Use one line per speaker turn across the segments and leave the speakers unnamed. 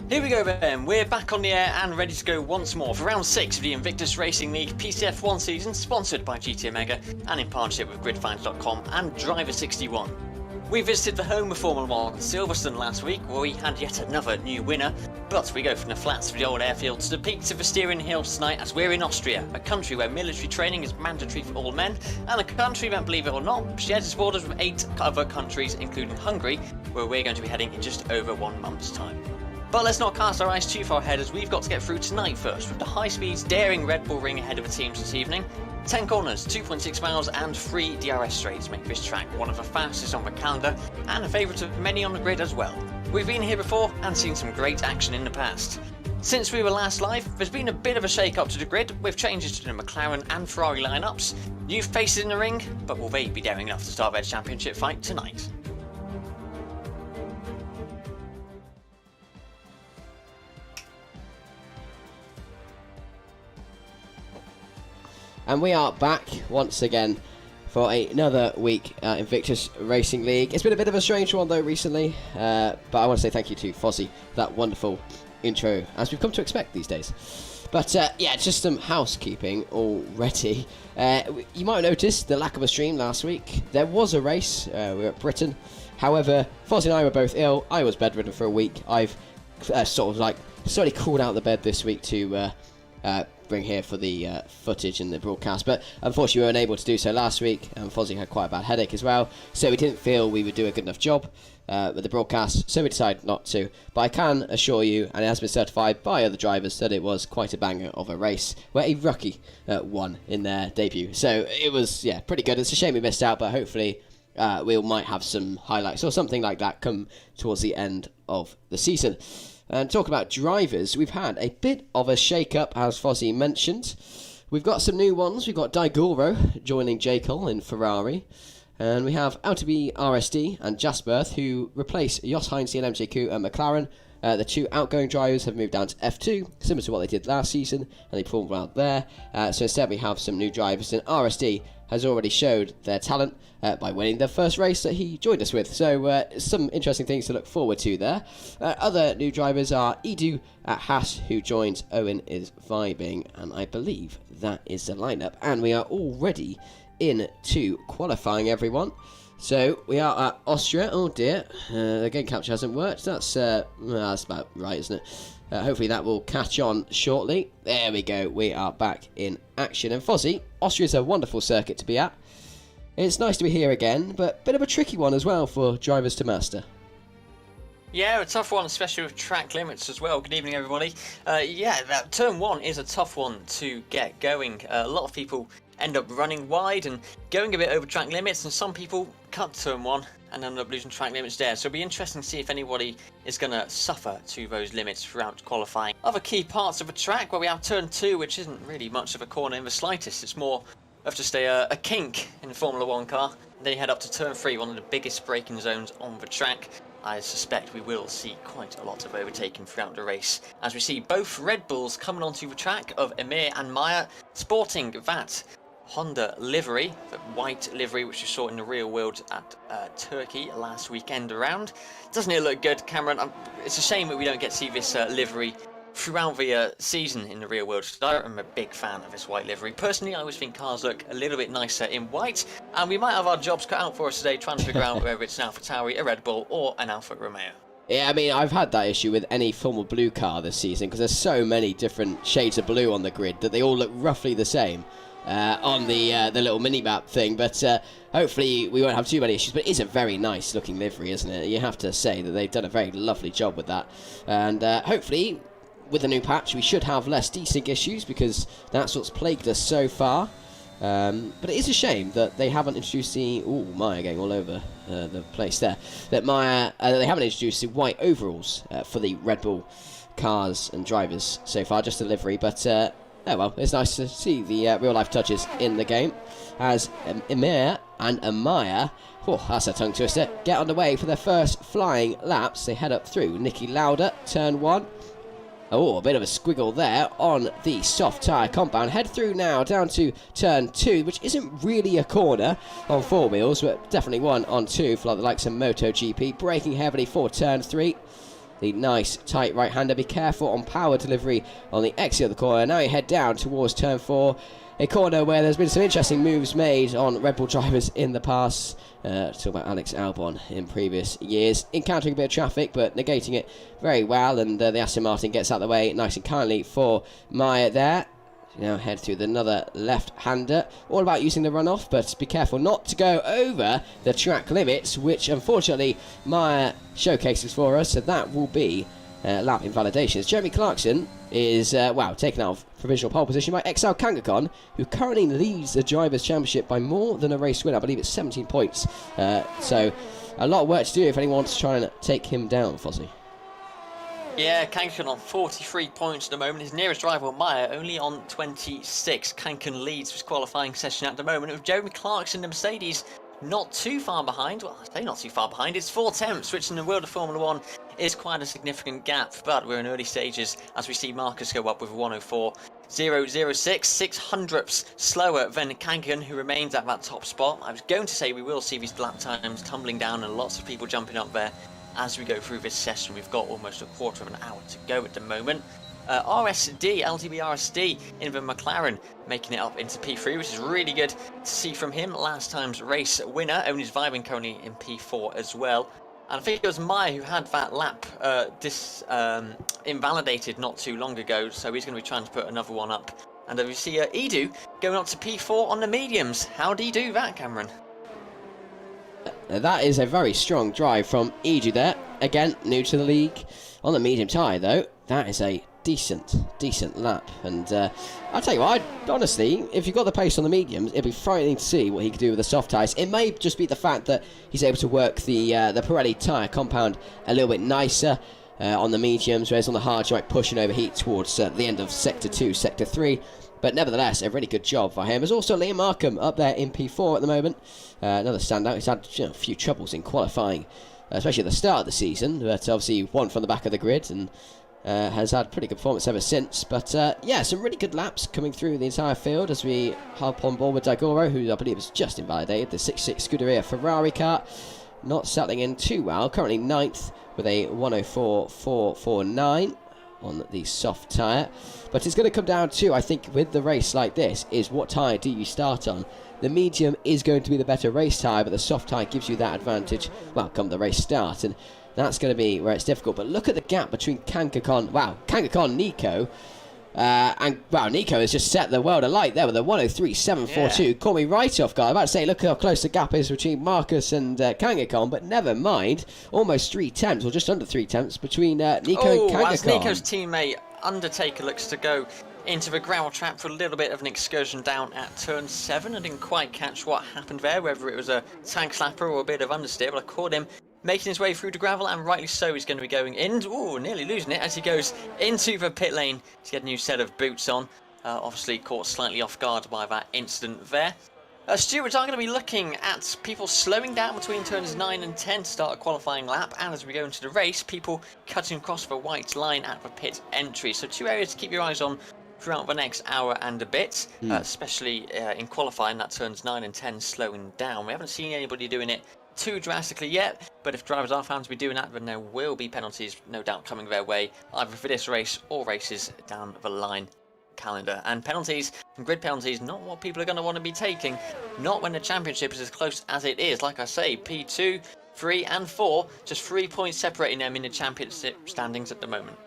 Here we go then, we're back on the air and ready to go once more for round 6 of the Invictus Racing League PCF1 season, sponsored by GT Omega and in partnership with gridfinds.com and Driver61. We visited the home of Formula 1 Silverstone last week, where we had yet another new winner, but we go from the flats of the old airfield to the peaks of the Styrian Hills tonight, as we're in Austria, a country where military training is mandatory for all men, and a country that, believe it or not, shares its borders with 8 other countries, including Hungary, where we're going to be heading in just over 1 month's time. But let's not cast our eyes too far ahead, as we've got to get through tonight first, with the high speeds daring Red Bull ring ahead of the teams this evening. 10 corners, 2.6 miles and 3 DRS straights make this track one of the fastest on the calendar, and a favourite of many on the grid as well. We've been here before and seen some great action in the past. Since we were last live, there's been a bit of a shake-up to the grid, with changes to the McLaren and Ferrari lineups. New faces in the ring, but will they be daring enough to start their championship fight tonight?
And we are back once again for another week at Invictus Racing League. It's been a bit of a strange one though recently, but I want to say thank you to Fozzie for that wonderful intro, as we've come to expect these days. But yeah, just some housekeeping already. You might have noticed the lack of a stream last week. There was a race, we were at Britain. However, Fozzie and I were both ill. I was bedridden for a week. I've sort of like slowly crawled out of the bed this week to bring here for the footage and the broadcast, but unfortunately we were unable to do so last week, and Fozzie had quite a bad headache as well, so we didn't feel we would do a good enough job with the broadcast, so we decided not to. But I can assure you, and it has been certified by other drivers, that it was quite a banger of a race, where a rookie won in their debut, so it was, yeah, pretty good. It's a shame we missed out, but hopefully we might have some highlights or something like that come towards the end of the season. And talk about drivers, we've had a bit of a shake-up, as Fozzie mentioned. We've got some new ones. We've got Daigoro joining Jekyll in Ferrari. And we have Autobi RSD and Jasperth, who replace Jos Heinze and MJQ at McLaren. The two outgoing drivers have moved down to F2, similar to what they did last season, and they performed well there. So instead we have some new drivers, and RSD has already showed their talent by winning their first race that he joined us with. So some interesting things to look forward to there. Other new drivers are Edu at Haas, who joins Owen is Vibing, and I believe that is the lineup. And we are already into qualifying, everyone. So we are at Austria. Oh dear, the game capture hasn't worked. That's about right, isn't it? Hopefully that will catch on shortly. There we go, we are back in action. And Fozzie, Austria is a wonderful circuit to be at. It's nice to be here again, but a bit of a tricky one as well for drivers to master.
Yeah, a tough one, especially with track limits as well. Good evening, everybody. Yeah, that turn 1 is a tough one to get going. A lot of people end up running wide and going a bit over track limits, and some people cut turn 1 and end up losing track limits there. So it'll be interesting to see if anybody is going to suffer to those limits throughout qualifying. Other key parts of the track, where we have turn 2, which isn't really much of a corner in the slightest. It's more of just a kink in a Formula 1 car. And then you head up to turn 3, one of the biggest braking zones on the track. I suspect we will see quite a lot of overtaking throughout the race, as we see both Red Bulls coming onto the track of Emir and Maya, sporting that Honda livery, the white livery which you saw in the real world at Turkey last weekend around. Doesn't it look good, Cameron? It's a shame that we don't get to see this livery throughout the season in the real world. I'm a big fan of this white livery. Personally, I always think cars look a little bit nicer in white, and we might have our jobs cut out for us today trying to figure out whether it's an AlphaTauri, a Red Bull, or an Alfa Romeo.
Yeah, I mean, I've had that issue with any Formula Blue car this season, because there's so many different shades of blue on the grid that they all look roughly the same on the little mini-map thing. But hopefully we won't have too many issues. But it is a very nice looking livery, isn't it? You have to say that they've done a very lovely job with that. And hopefully, with the new patch, we should have less desync issues, because that's what's plagued us so far. But it is a shame that they haven't introduced the... Ooh, Maya going all over the place there. That Maya, they haven't introduced the white overalls for the Red Bull cars and drivers so far, just a livery. But, oh well, it's nice to see the real-life touches in the game. As Emir and Amaya, oh, that's a tongue twister, get underway for their first flying laps. They head up through Niki Lauda, turn 1. Oh, a bit of a squiggle there on the soft tyre compound. Head through now down to turn 2, which isn't really a corner on 4 wheels, but definitely one on 2 for like the likes of MotoGP. Braking heavily for turn 3. the nice tight right-hander. Be careful on power delivery on the exit of the corner. Now you head down towards turn 4, a corner where there's been some interesting moves made on Red Bull drivers in the past. Talk about Alex Albon in previous years, encountering a bit of traffic but negating it very well, and the Aston Martin gets out of the way nice and kindly for Meyer there. Now head through another left-hander. All about using the runoff, but be careful not to go over the track limits, which unfortunately Meyer showcases for us, so that will be lap invalidations. Jeremy Clarkson is, taken out of provisional pole position by XL Kangaskhan, who currently leads the Drivers' Championship by more than a race win. I believe it's 17 points. So a lot of work to do if anyone wants to try and take him down, Fozzie.
Yeah, Kangaskhan on 43 points at the moment. His nearest rival, Meyer, only on 26. Kangaskhan leads his qualifying session at the moment, with Jeremy Clarkson, the Mercedes, not too far behind. Well, I say not too far behind. It's 4 tenths, which in the world of Formula 1 is quite a significant gap. But we're in early stages as we see Marcus go up with 104.006, 6 hundredths slower than Kangaskhan, who remains at that top spot. I was going to say we will see these lap times tumbling down and lots of people jumping up there as we go through this session. We've got almost a quarter of an hour to go at the moment. RSD, LTB RSD in the McLaren, making it up into P3, which is really good to see from him. Last time's race winner, only surviving currently in P4 as well. And I think it was Meyer who had that lap invalidated not too long ago, so he's going to be trying to put another one up. And then we see Edu going up to P4 on the mediums. How do you do that, Cameron?
That is a very strong drive from Edu there. Again, new to the league. On the medium tyre, though, that is a decent lap. And I'll tell you what, honestly, if you've got the pace on the mediums, it'd be frightening to see what he could do with the soft tyres. It may just be the fact that he's able to work the Pirelli tyre compound a little bit nicer on the mediums, whereas on the hards, you might push and overheat towards the end of Sector 2, Sector 3. But nevertheless, a really good job for him. There's also Liam Markham up there in P4 at the moment. Another standout. He's had a few troubles in qualifying, especially at the start of the season. But obviously won from the back of the grid and has had pretty good performance ever since. But yeah, some really good laps coming through the entire field as we hop on board with Daigoro, who I believe has just invalidated the 6.6 Scuderia Ferrari car. Not settling in too well. Currently 9th with a 104.449 on the soft tyre. But it's going to come down to, I think, with the race like this, is what tyre do you start on? The medium is going to be the better race tyre, but the soft tyre gives you that advantage, well, come the race start, and that's going to be where it's difficult. But look at the gap between Kangaskhan, Nico, and, Nico has just set the world alight there with a 103.742. Yeah. Caught me right off guard. About to say, look how close the gap is between Marcus and Kangaskhan, but never mind. Almost 3 tenths, or just under 3 tenths, between Nico and Kangaskhan.
As Nico's teammate Undertaker looks to go into the gravel trap for a little bit of an excursion down at turn 7. I didn't quite catch what happened there, whether it was a tank slapper or a bit of understeer, but I caught him making his way through the gravel, and rightly so. He's going to be going in, nearly losing it as he goes into the pit lane to get a new set of boots on. Obviously caught slightly off guard by that incident there. Stewards are going to be looking at people slowing down between turns 9 and 10 to start a qualifying lap, and as we go into the race, people cutting across the white line at the pit entry. So 2 areas to keep your eyes on throughout the next hour and a bit, especially in qualifying, that turns 9 and 10 slowing down. We haven't seen anybody doing it too drastically yet, but if drivers are found to be doing that, then there will be penalties no doubt coming their way, either for this race or races down the line calendar. And penalties, grid penalties, not what people are going to want to be taking, not when the championship is as close as it is. Like I say, P2, 3 and 4, just 3 points separating them in the championship standings at the moment.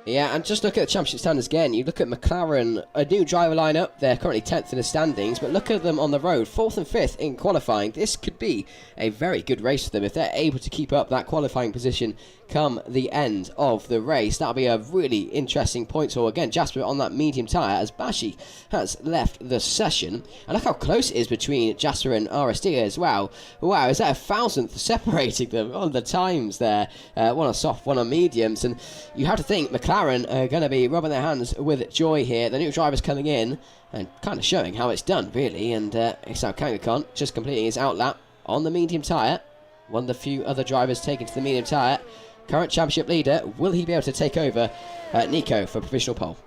Yeah, and just look at the championship standings again. You look at McLaren, a new driver lineup. They're currently 10th in the standings, but look at them on the road, 4th and 5th in qualifying. This could be a very good race for them if they're able to keep up that qualifying position come the end of the race. That'll be a really interesting point. So again, Jasper on that medium tyre as Bashi has left the session. And look how close it is between Jasper and RSD as well. Wow, is that a 1,000th separating them on the times there? One on soft, one on mediums. And you have to think McLaren are going to be rubbing their hands with joy here. The new driver's coming in and kind of showing how it's done, really. And XL Kangaskhan just completing his outlap on the medium tyre. One of the few other drivers taken to the medium tyre. Current championship leader, will he be able to take over Nico for provisional pole?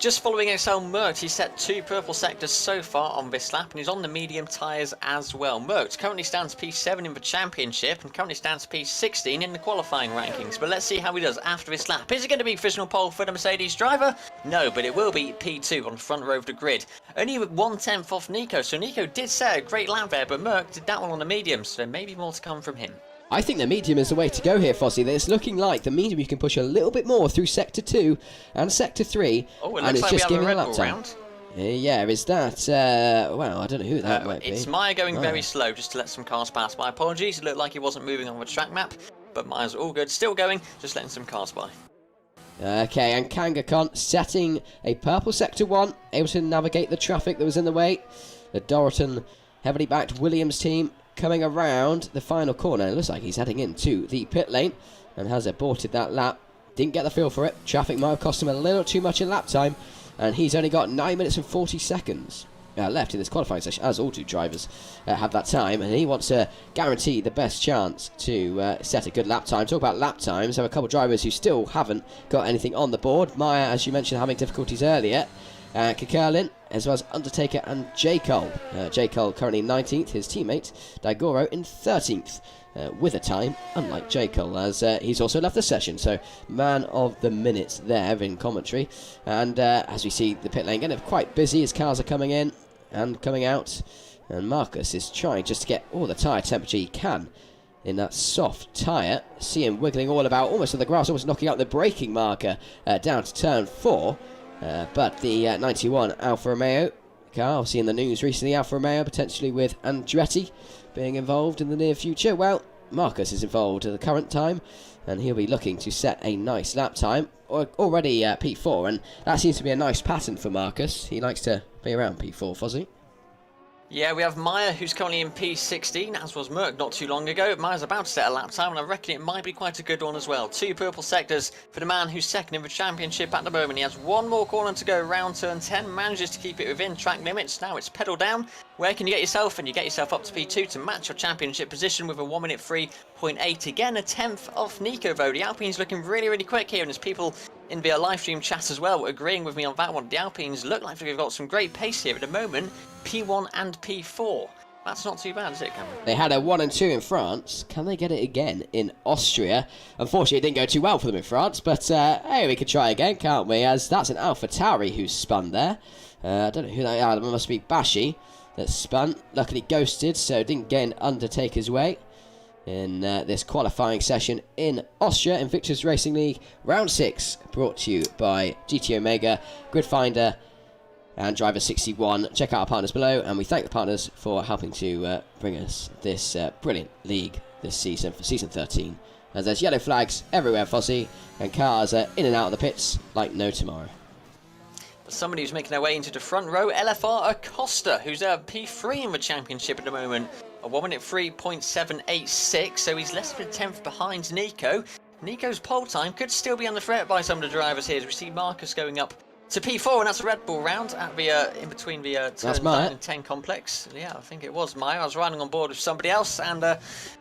Just following Excel Merckx, he's set 2 purple sectors so far on this lap, and he's on the medium tyres as well. Merckx currently stands P7 in the championship, and currently stands P16 in the qualifying rankings. But let's see how he does after this lap. Is it going to be provisional pole for the Mercedes driver? No, but it will be P2 on the front row of the grid. Only with 1/10 off Nico, so Nico did set a great lap there, but Merckx did that one on the medium, so there may be more to come from him.
I think the medium is the way to go here, Fozzie. It's looking like the medium you can push a little bit more through Sector 2 and Sector 3.
Oh, it looks like we have a Red Bull round.
Yeah, is that... well, I don't know who that might be.
It's Meyer going very slow just to let some cars pass. My apologies, it looked like he wasn't moving on the track map, but Meyer's all good. Still going, just letting some cars by.
Okay, and Kangaskhan setting a purple Sector 1, able to navigate the traffic that was in the way. The Doralton heavily backed Williams team coming around the final corner. It looks like he's heading into the pit lane and has aborted that lap. Didn't get the feel for it. Traffic might have cost him a little too much in lap time, and he's only got 9 minutes and 40 seconds left in this qualifying session, as all 2 drivers have that time, and he wants to guarantee the best chance to set a good lap time. Talk about lap times, there are a couple of drivers who still haven't got anything on the board. Meyer, as you mentioned, having difficulties earlier. Kekerlin, as well as Undertaker and J. Cole. J. Cole currently 19th, his teammate Daigoro in 13th, with a time, unlike J. Cole, as he's also left the session. So, man of the minute there in commentary. And as we see the pit lane getting quite busy as cars are coming in and coming out. And Marcus is trying just to get all the tyre temperature he can in that soft tyre. See him wiggling all about, almost on the grass, almost knocking out the braking marker down to turn 4. But the 91 Alfa Romeo car, obviously in the news recently, Alfa Romeo potentially with Andretti being involved in the near future. Well, Marcus is involved at the current time, and he'll be looking to set a nice lap time. Already P4, and that seems to be a nice pattern for Marcus. He likes to be around P4, Fozzie.
Yeah, we have Meyer, who's currently in P16, as was Merckx not too long ago. Meyer's about to set a lap time, and I reckon it might be quite a good one as well. 2 purple sectors for the man who's second in the championship at the moment. He has 1 more corner to go, round turn 10, manages to keep it within track limits. Now it's pedal down. Where can you get yourself? And you get yourself up to P2 to match your championship position with a 1 minute 3.8. Again, a 10th off Nico, though. The Alpine's looking really, really quick here, and there's people in the live stream chat as well agreeing with me on that one. The Alpines look like they've got some great pace here at the moment. P1 and P4. That's not too bad, is it, Cameron?
They had a 1 and 2 in France. Can they get it again in Austria? Unfortunately, it didn't go too well for them in France, but hey, we could try again, can't we? As that's an AlphaTauri who's spun there. I don't know who they are. It must be Bashi that spun. Luckily ghosted, so didn't get in Undertaker's way in this qualifying session in Austria. Invictus Racing League Round 6, brought to you by GT Omega, Grid Finder, and Driver 61. Check out our partners below, and we thank the partners for helping to bring us this brilliant league this season, for season 13. As there's yellow flags everywhere, Fozzie, and cars are in and out of the pits like no tomorrow.
Somebody who's making their way into the front row, LFR Acosta, who's P3 in the championship at the moment. A 1 minute 3.786, so he's less than a 10th behind Nico. Nico's pole time could still be under threat by some of the drivers here, as we see Marcus going up to P4, and that's a Red Bull round at the in between the turn 9 and 10 complex. Yeah, I think it was Meyer. I was riding on board with somebody else, and I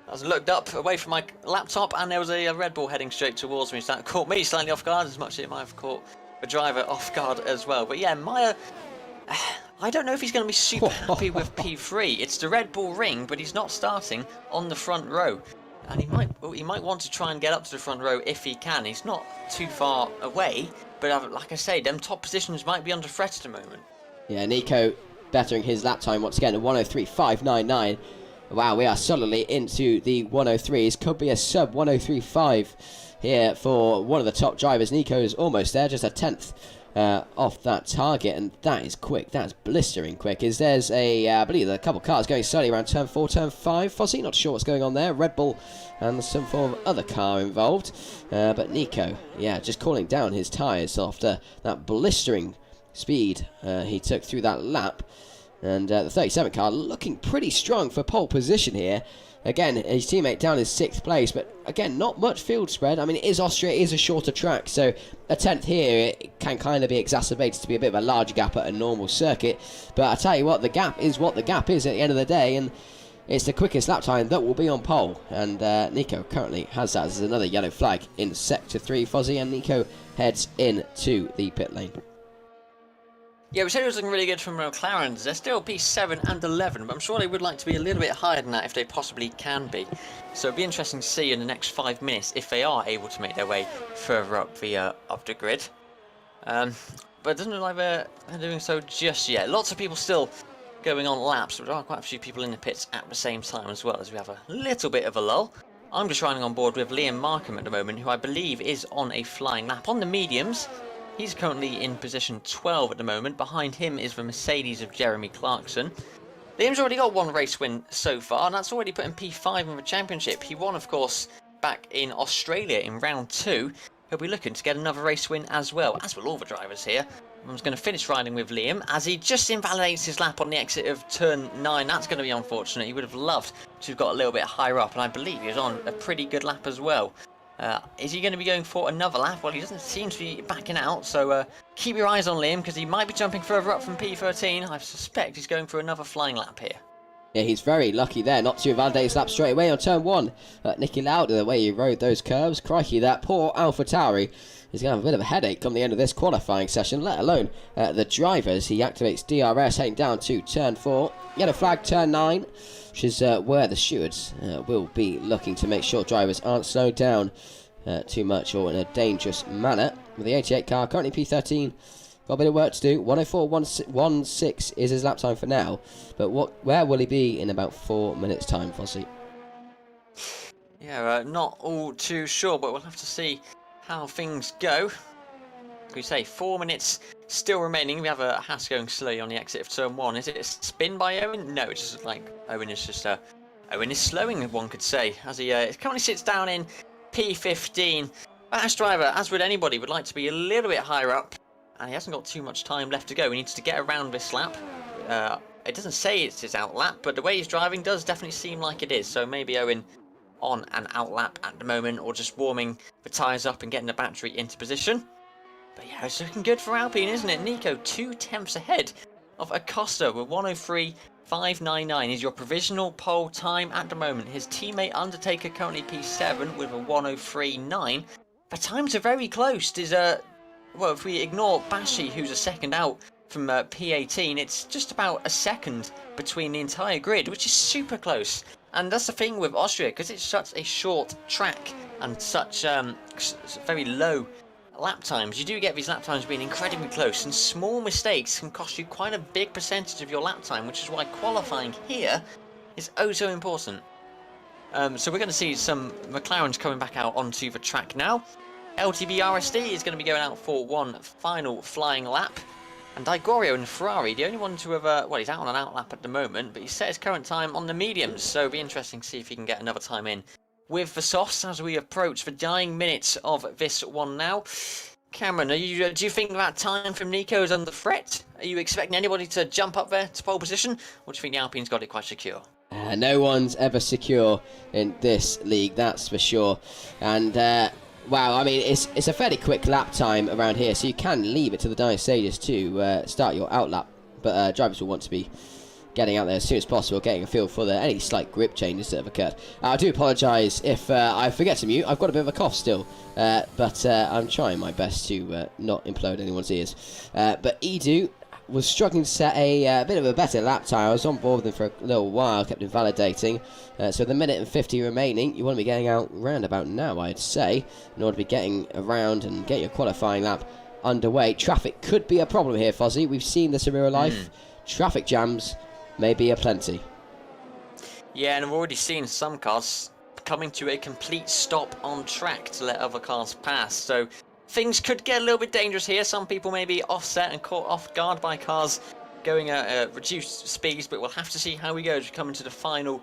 was looked up away from my laptop, and there was a Red Bull heading straight towards me, so that caught me slightly off guard, as much as it might have caught the driver off guard as well. But yeah, Meyer, I don't know if he's going to be super happy with P3. It's the Red Bull ring, but he's not starting on the front row. And he might want to try and get up to the front row if he can. He's not too far away, but like I say, them top positions might be under threat at the moment. Yeah,
Nico bettering his lap time once again at 103.599. Wow, we are solidly into the 103s. Could be a sub 103.5 here for one of the top drivers. Nico's almost there, just a 10th off that target, and that is quick. That's blistering quick. There's I believe a couple of cars going slowly around turn 4, turn 5. Fozzie, not sure what's going on there. Red Bull and some form of other car involved. But Nico, yeah, just cooling down his tyres after that blistering speed he took through that lap. And the 37 car looking pretty strong for pole position here. Again, his teammate down in 6th place, but again, not much field spread. I mean, it is Austria, it is a shorter track, so a 10th here it can kind of be exacerbated to be a bit of a larger gap at a normal circuit. But I tell you what, the gap is what the gap is at the end of the day, and it's the quickest lap time that will be on pole. And Nico currently has that. There's another yellow flag in Sector 3, Fozzie, and Nico heads into the pit lane.
Yeah, we said it was looking really good from McLaren's. They're still P7 and 11, but I'm sure they would like to be a little bit higher than that if they possibly can be. So it'll be interesting to see in the next 5 minutes if they are able to make their way further up the grid. But it doesn't look like they're doing so just yet. Lots of people still going on laps, but there are quite a few people in the pits at the same time as well, as we have a little bit of a lull. I'm just riding on board with Liam Markham at the moment, who I believe is on a flying lap on the mediums. He's currently in position 12 at the moment. Behind him is the Mercedes of Jeremy Clarkson. Liam's already got one race win so far, and that's already put him P5 in the championship. He won, of course, back in Australia in round 2. He'll be looking to get another race win as well, as will all the drivers here. I'm just going to finish riding with Liam as he just invalidates his lap on the exit of turn 9. That's going to be unfortunate. He would have loved to have got a little bit higher up, and I believe he was on a pretty good lap as well. Is he going to be going for another lap? Well, he doesn't seem to be backing out, so keep your eyes on Liam because he might be jumping further up from P13. I suspect he's going for another flying lap here.
Yeah, he's very lucky there not to invalidate his lap straight away on turn 1. Nicky Lauda, the way he rode those curves, crikey, that poor Alpha Tauri is going to have a bit of a headache come the end of this qualifying session, let alone the drivers. He activates DRS heading down to turn 4. Yellow flag turn 9, which is where the stewards will be looking to make sure drivers aren't slowed down too much or in a dangerous manner. With the 88 car currently P13, got a bit of work to do. 104.16 is his lap time for now, but where will he be in about 4 minutes time, Fossey?
Yeah, not all too sure, but we'll have to see how things go. Like we say, 4 minutes still remaining. We have a Haas going slowly on the exit of turn 1. Is it a spin by Owen? No, it's just like Owen is just Owen is slowing, one could say, as he currently sits down in P15. Fast driver, as would anybody, would like to be a little bit higher up, and he hasn't got too much time left to go. He needs to get around this lap. It doesn't say it's his out lap, but the way he's driving does definitely seem like it is. So maybe Owen on an out lap at the moment, or just warming the tyres up and getting the battery into position. But yeah, it's looking good for Alpine, isn't it? Nico 2 tenths ahead of Acosta with 103.599 is your provisional pole time at the moment. His teammate Undertaker currently P7 with a 103.9. The times are very close. Well, if we ignore Bashi, who's a second out from P18, it's just about a second between the entire grid, which is super close. And that's the thing with Austria, because it's such a short track and such very low lap times. You do get these lap times being incredibly close, and small mistakes can cost you quite a big percentage of your lap time, which is why qualifying here is oh so important. So we're going to see some McLarens coming back out onto the track now. LTB RSD is going to be going out for one final flying lap. And Digorio in Ferrari, the only one to have, well, he's out on an out lap at the moment, but he set his current time on the mediums, so it'll be interesting to see if he can get another time in with the softs as we approach the dying minutes of this one now. Cameron, do you think that time from Nico is under threat? Are you expecting anybody to jump up there to pole position, or do you think the Alpine's got it quite secure?
No one's ever secure in this league, that's for sure. And wow, I mean, it's a fairly quick lap time around here, so you can leave it to the dying stages to start your out lap. But drivers will want to be getting out there as soon as possible, getting a feel for any slight grip changes that have occurred. I do apologise if I forget to mute. I've got a bit of a cough still, but I'm trying my best to not implode anyone's ears. But Edu was struggling to set a bit of a better lap time. I was on board with him for a little while, kept invalidating. So the minute and 50 remaining, you want to be getting out round about now, I'd say, in order to be getting around and get your qualifying lap underway. Traffic could be a problem here, Fozzie. We've seen this in real life. Traffic jams may be aplenty.
Yeah, and I've already seen some cars coming to a complete stop on track to let other cars pass. So things could get a little bit dangerous here. Some people may be offset and caught off guard by cars going at reduced speeds, but we'll have to see how we go as we come into the final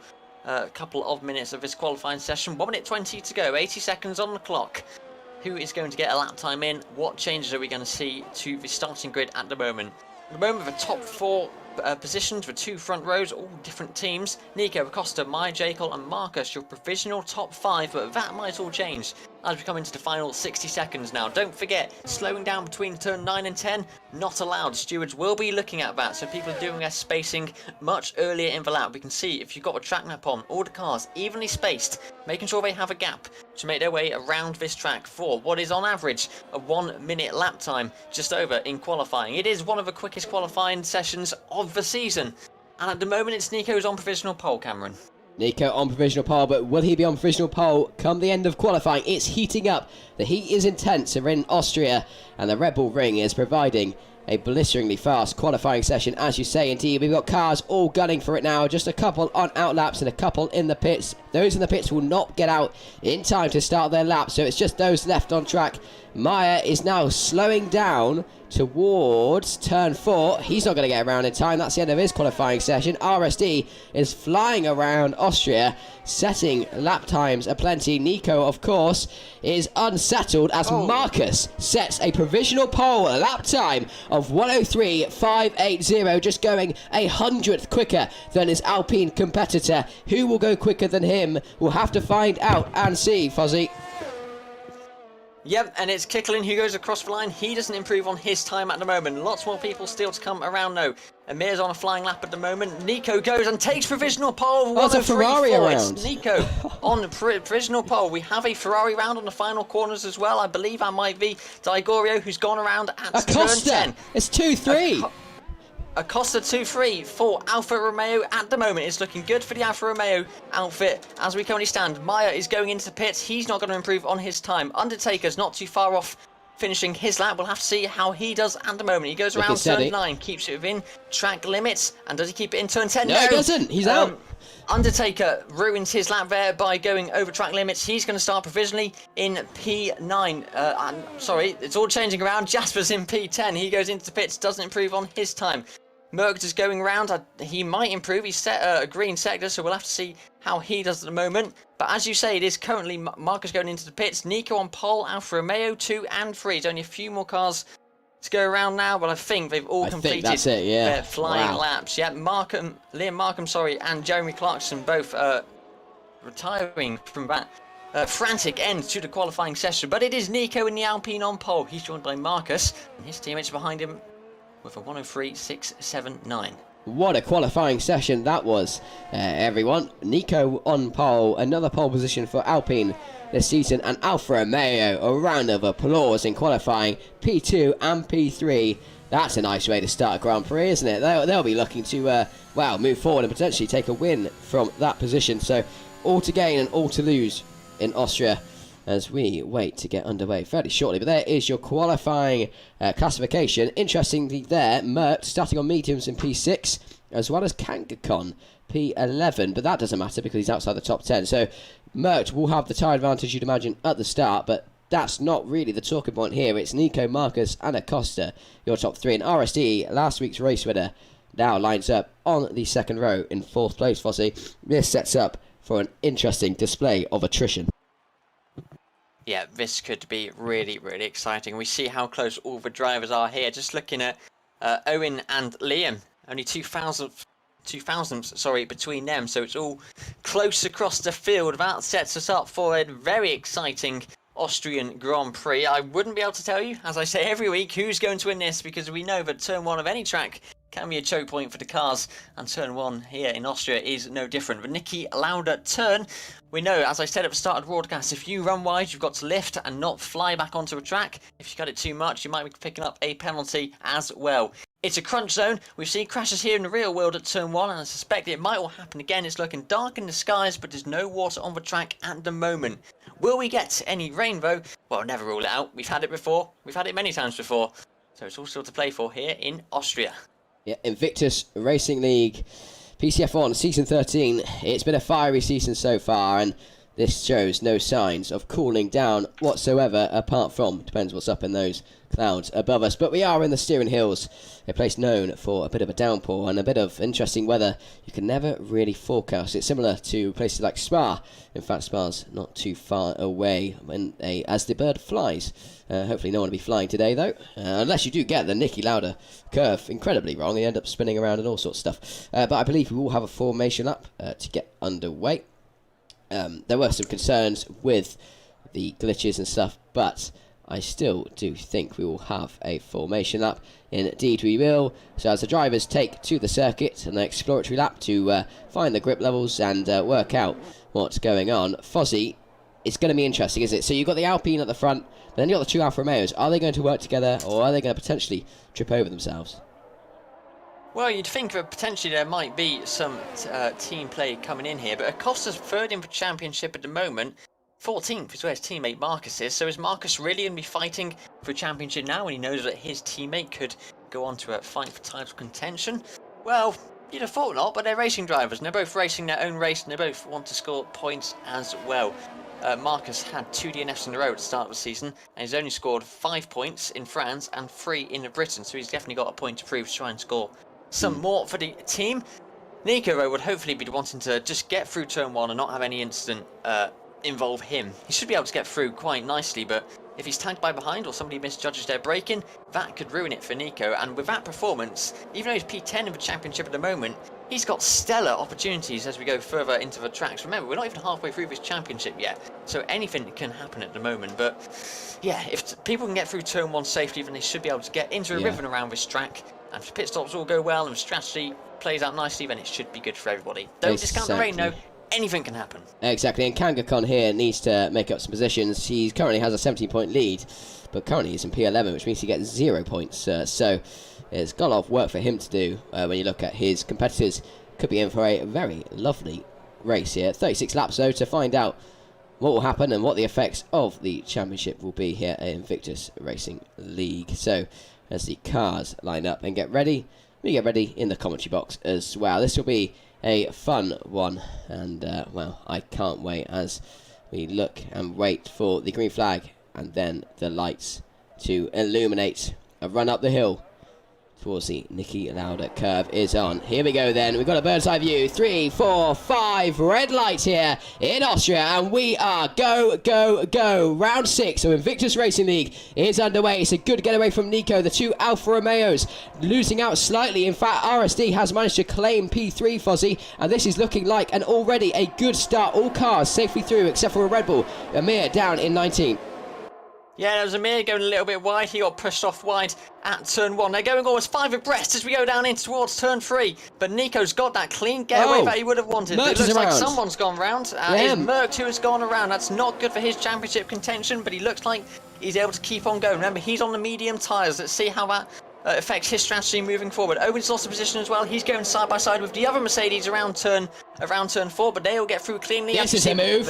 couple of minutes of this qualifying session. 1 minute 20 to go, 80 seconds on the clock. Who is going to get a lap time in? What changes are we going to see to the starting grid at the moment? At the moment, the top 4 positions for 2 front rows, all different teams. Nico, Acosta, Maya, Jekyll and Marcus, your provisional top 5, but that might all change as we come into the final 60 seconds now. Don't forget, slowing down between turn 9 and 10, not allowed. Stewards will be looking at that, so people are doing their spacing much earlier in the lap. We can see if you've got a track map on, all the cars evenly spaced, making sure they have a gap to make their way around this track for what is on average a 1 minute lap time, just over in qualifying. It is one of the quickest qualifying sessions of the season, and at the moment it's Nico's on provisional pole, Cameron.
Nico on provisional pole, but will he be on provisional pole come the end of qualifying? It's heating up. The heat is intense. We're in Austria, and the Red Bull Ring is providing a blisteringly fast qualifying session, as you say. Indeed, we've got cars all gunning for it now. Just a couple on out laps and a couple in the pits. Those in the pits will not get out in time to start their lap, so it's just those left on track. Meyer is now slowing down towards turn 4. He's not going to get around in time. That's the end of his qualifying session. RSD is flying around Austria, setting lap times aplenty. Nico, of course, is unsettled as Marcus sets a provisional pole lap time of 1:03.580, just going 100th quicker than his Alpine competitor. Who will go quicker than him? We'll have to find out and see, Fozzie.
Yep, and it's Kicklin who goes across the line. He doesn't improve on his time at the moment. Lots more people still to come around though. Amir's on a flying lap at the moment. Nico goes and takes provisional pole.
Oh, it's a Ferrari around.
It's Nico on provisional pole. We have a Ferrari round on the final corners as well. I believe that might be Digorio who's gone around at turn 10.
It's 2-3.
Acosta 2-3 for Alfa Romeo at the moment. It's looking good for the Alfa Romeo outfit as we currently stand. Meyer is going into the pits. He's not going to improve on his time. Undertaker's not too far off finishing his lap. We'll have to see how he does at the moment. He goes around turn 9, keeps it within track limits, and does he keep it in turn 10?
No, he doesn't. He's out.
Undertaker ruins his lap there by going over track limits. He's going to start provisionally in P9. I'm sorry, it's all changing around. Jasper's in P10. He goes into the pits, doesn't improve on his time. Merckx is going around. He might improve. He's set a green sector, so we'll have to see how he does at the moment. But as you say, it is currently Marcus going into the pits. Nico on pole, Alfa Romeo 2 and 3. There's only a few more cars to go around now, but I think they've all completed their flying laps. Yeah, Liam Markham, and Jeremy Clarkson both retiring from that frantic end to the qualifying session. But it is Nico in the Alpine on pole. He's joined by Marcus, and his teammates behind him with a 1:03.679.
What a qualifying session that was, everyone. Nico on pole, another pole position for Alpine this season, and Alfa Romeo, a round of applause in qualifying, P2 and P3. That's a nice way to start a Grand Prix, isn't it? They'll be looking to, move forward and potentially take a win from that position. So, all to gain and all to lose in Austria as we wait to get underway fairly shortly. But there is your qualifying classification. Interestingly there, Mert starting on mediums in P6, as well as Kangaskhan P11, but that doesn't matter because he's outside the top 10. So Mert will have the tyre advantage, you'd imagine, at the start, but that's not really the talking point here. It's Nico, Marcus and Acosta, your top 3. And RSD, last week's race winner, now lines up on the second row in 4th place, Fossey. This sets up for an interesting display of attrition.
Yeah, this could be really, really exciting. We see how close all the drivers are here. Just looking at Owen and Liam, only 2 thousandths between them, so it's all close across the field. That sets us up for a very exciting Austrian Grand Prix. I wouldn't be able to tell you, as I say every week, who's going to win this, because we know that turn 1 of any track can be a choke point for the cars, and turn 1 here in Austria is no different. The Niki Lauda turn, we know, as I said at the start of the broadcast, if you run wide, you've got to lift and not fly back onto a track. If you cut it too much, you might be picking up a penalty as well. It's a crunch zone. We've seen crashes here in the real world at turn 1, and I suspect it might all happen again. It's looking dark in the skies, but there's no water on the track at the moment. Will we get any rainbow? Well, never rule it out. We've had it before. We've had it many times before. So it's all still to play for here in Austria.
Yeah, Invictus Racing League, PCF1, Season 13. It's been a fiery season so far, and this shows no signs of cooling down whatsoever, apart from, depends what's up in those clouds above us. But we are in the Steering Hills, a place known for a bit of a downpour and a bit of interesting weather. You can never really forecast. It's similar to places like Spa. In fact, Spa's not too far away as the bird flies. Hopefully no one will be flying today, though. Unless you do get the Niki Lauda curve incredibly wrong. You end up spinning around and all sorts of stuff. But I believe we will have a formation lap to get underway. There were some concerns with the glitches and stuff, but I still do think we will have a formation lap. Indeed we will. So as the drivers take to the circuit and an exploratory lap to find the grip levels and work out what's going on. Fozzie, it's going to be interesting, isn't it? So you've got the Alpine at the front, then you've got the two Alfa Romeos. Are they going to work together, or are they going to potentially trip over themselves?
Well, you'd think that potentially there might be some team play coming in here, but Acosta's third in the championship at the moment. 14th is where his teammate Marcus is, so is Marcus really going to be fighting for a championship now when he knows that his teammate could go on to fight for title contention? Well, you'd have thought not, but they're racing drivers and they're both racing their own race and they both want to score points as well. Marcus had 2 DNFs in a row at the start of the season and he's only scored 5 points in France and 3 in Britain, so he's definitely got a point to prove to try and score some more for the team. Nico, though, would hopefully be wanting to just get through turn 1 and not have any incident involve him. He should be able to get through quite nicely, but if he's tagged by behind or somebody misjudges their braking, that could ruin it for Nico. And with that performance, even though he's P10 in the championship at the moment, he's got stellar opportunities as we go further into the tracks. Remember, we're not even halfway through this championship yet, so anything can happen at the moment. But yeah, if people can get through turn 1 safely, then they should be able to get into a rhythm around this track. And if the pit stops all go well and the strategy plays out nicely, then it should be good for everybody. Don't discount the rain, though. Anything can happen. Exactly,
and Kangaskhan here needs to make up some positions. He currently has a 17-point lead, but currently he's in P11, which means he gets 0 points. So it's got a lot of work for him to do when you look at his competitors. Could be in for a very lovely race here. 36 laps, though, to find out what will happen and what the effects of the championship will be here in Invictus Racing League. So as the cars line up and get ready, we get ready in the commentary box as well. This will be a fun one, and well, I can't wait as we look and wait for the green flag and then the lights to illuminate a run up the hill towards the Niki Lauda curve is on. Here we go then. We've got a bird's eye view. 3, 4, 5 red lights here in Austria, and we are go, go, go. Round 6 of Invictus Racing League is underway. It's a good getaway from Nico. The 2 Alfa Romeos losing out slightly. In fact, RSD has managed to claim P3, Fozzie, and this is looking like an already a good start. All cars safely through except for a Red Bull. Amir down in 19th.
Yeah, there was Amir going a little bit wide. He got pushed off wide at turn 1. They're going almost 5 abreast as we go down in towards turn 3. But Nico's got that clean getaway that he would have wanted. It looks like someone's gone round. It's Merck who has gone around. That's not good for his championship contention, but he looks like he's able to keep on going. Remember, he's on the medium tyres. Let's see how that affects his strategy moving forward. Owen's lost a position as well. He's going side by side with the other Mercedes around turn 4, but they'll get through cleanly.
This is a move.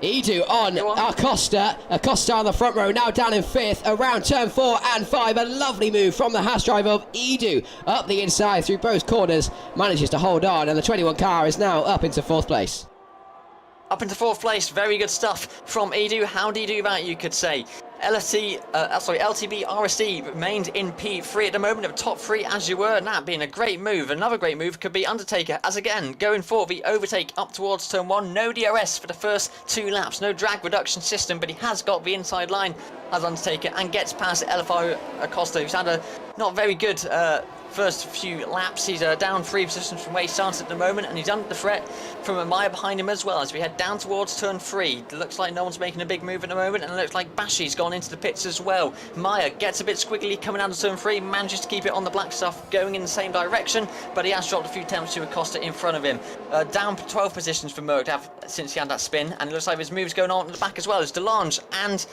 Edu on Acosta on the front row, now down in 5th, around turn 4 and 5, a lovely move from the Haas driver of Edu, up the inside through both corners, manages to hold on, and the 21 car is now up into 4th place.
Up into 4th place, very good stuff from Edu. How do you do that, you could say? LTB RSD remained in P3 at the moment, of top 3 as you were, and that being a great move. Another great move could be Undertaker, as again, going for the overtake up towards turn 1. No DRS for the first 2 laps, no drag reduction system, but he has got the inside line as Undertaker and gets past LFO Acosta, who's had a not very good first few laps. He's down 3 positions from where he started at the moment, and he's under the threat from a Maya behind him as well as we head down towards turn 3. It looks like no one's making a big move at the moment, and it looks like Bashi's gone into the pits as well. Maya gets a bit squiggly coming out of turn 3, manages to keep it on the black stuff going in the same direction, but he has dropped a few attempts to Acosta in front of him. Down 12 positions for Merck since he had that spin, and it looks like there's moves going on in the back as well as DeLange and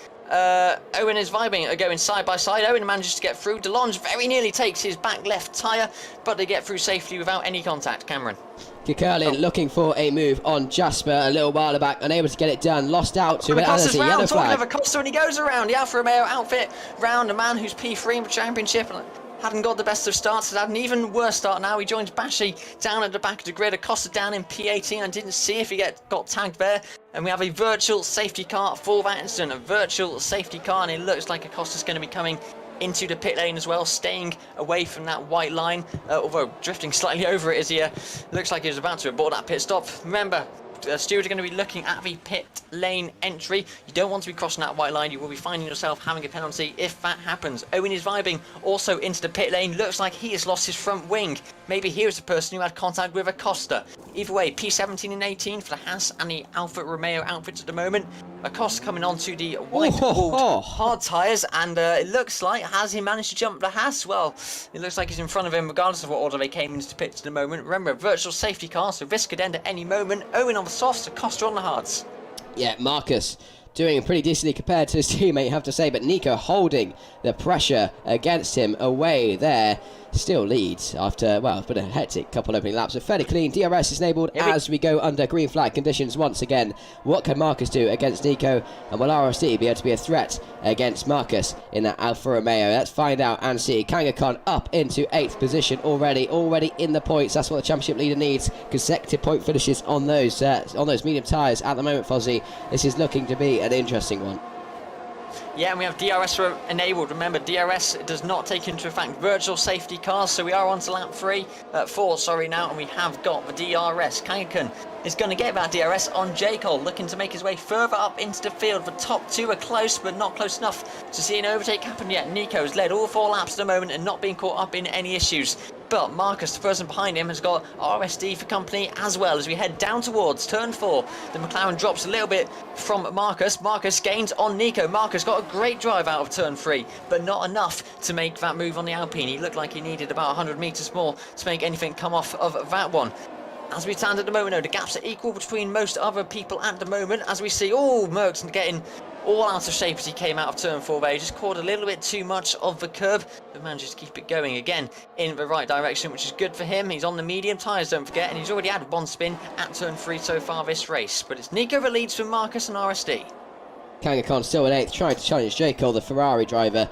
Owen is vibing, are going side by side. Owen manages to get through. DeLange very nearly takes his back left tyre, but they get through safely without any contact. Cameron.
Kikurlin looking for a move on Jasper a little while back, unable to get it done, lost out to it as a yellow flag.
Talking of Acosta, and he goes around the Alfa Romeo outfit round a man who's P3 in the championship and hadn't got the best of starts, had an even worse start now. He joins Bashi down at the back of the grid. Acosta down in P18. I didn't see if he got tagged there. And we have a virtual safety car for that incident. A virtual safety car, and it looks like Acosta's going to be coming into the pit lane as well, staying away from that white line, although drifting slightly over it as he looks like he was about to abort that pit stop. Remember, stewards are going to be looking at the pit lane entry. You don't want to be crossing that white line. You will be finding yourself having a penalty if that happens. Owen is vibing also into the pit lane. Looks like he has lost his front wing. Maybe he was the person who had contact with Acosta. Either way, P17 and 18 for the Haas and the Alfa Romeo outfits at the moment. Acosta coming onto the white-walled hard tyres, and it looks like, has he managed to jump the Haas? Well, it looks like he's in front of him regardless of what order they came into the pits at the moment. Remember, a virtual safety car, so this could end at any moment. Owen on the softs, Acosta on the hards.
Yeah, Marcus doing pretty decently compared to his teammate, you have to say, but Nico holding the pressure against him away there. Still leads after, well, it's been a hectic couple opening laps, but fairly clean. DRS is enabled as we go under green flag conditions once again. What can Marcus do against Nico, and will RSD be able to be a threat against Marcus in that Alfa Romeo? Let's find out and see. Kangaskhan up into 8th position already in the points. That's what the championship leader needs. Consecutive point finishes on those medium tyres at the moment, Fozzie. This is looking to be an interesting one.
Yeah, and we have DRS enabled. Remember, DRS does not take into effect virtual safety cars, so we are on to lap 4 now, and we have got the DRS. Kangaskhan is going to get that DRS on J. Cole, looking to make his way further up into the field. The top two are close, but not close enough to see an overtake happen yet. Nico's led all 4 laps at the moment and not being caught up in any issues. But Marcus, the person behind him, has got RSD for company as well as we head down towards turn 4. The McLaren drops a little bit from Marcus. Marcus gains on Nico. Marcus got a great drive out of turn 3, but not enough to make that move on the Alpine. He looked like he needed about 100 metres more to make anything come off of that one. As we stand at the moment, though, the gaps are equal between most other people at the moment, as we see, Merckx getting all out of shape as he came out of turn 4 there. He just caught a little bit too much of the curb, but manages to keep it going again in the right direction, which is good for him. He's on the medium tyres, don't forget, and he's already had 1 spin at turn 3 so far this race. But it's Nico that leads from Marcus and RSD.
Kangaskhan still in 8th, trying to challenge J. Cole, the Ferrari driver,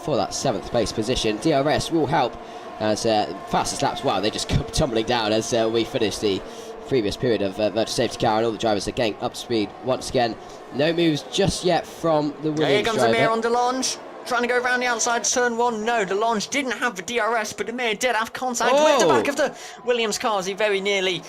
for that 7th place position. DRS will help as fastest laps, wow, they just come tumbling down as we finish the previous period of virtual safety car, and all the drivers are getting up to speed once again. No moves just yet from the Williams
here comes
driver.
Amir on DeLonge, trying to go around the outside turn 1. No, DeLonge didn't have the DRS, but Amir did have contact with the back of the Williams car as he very nearly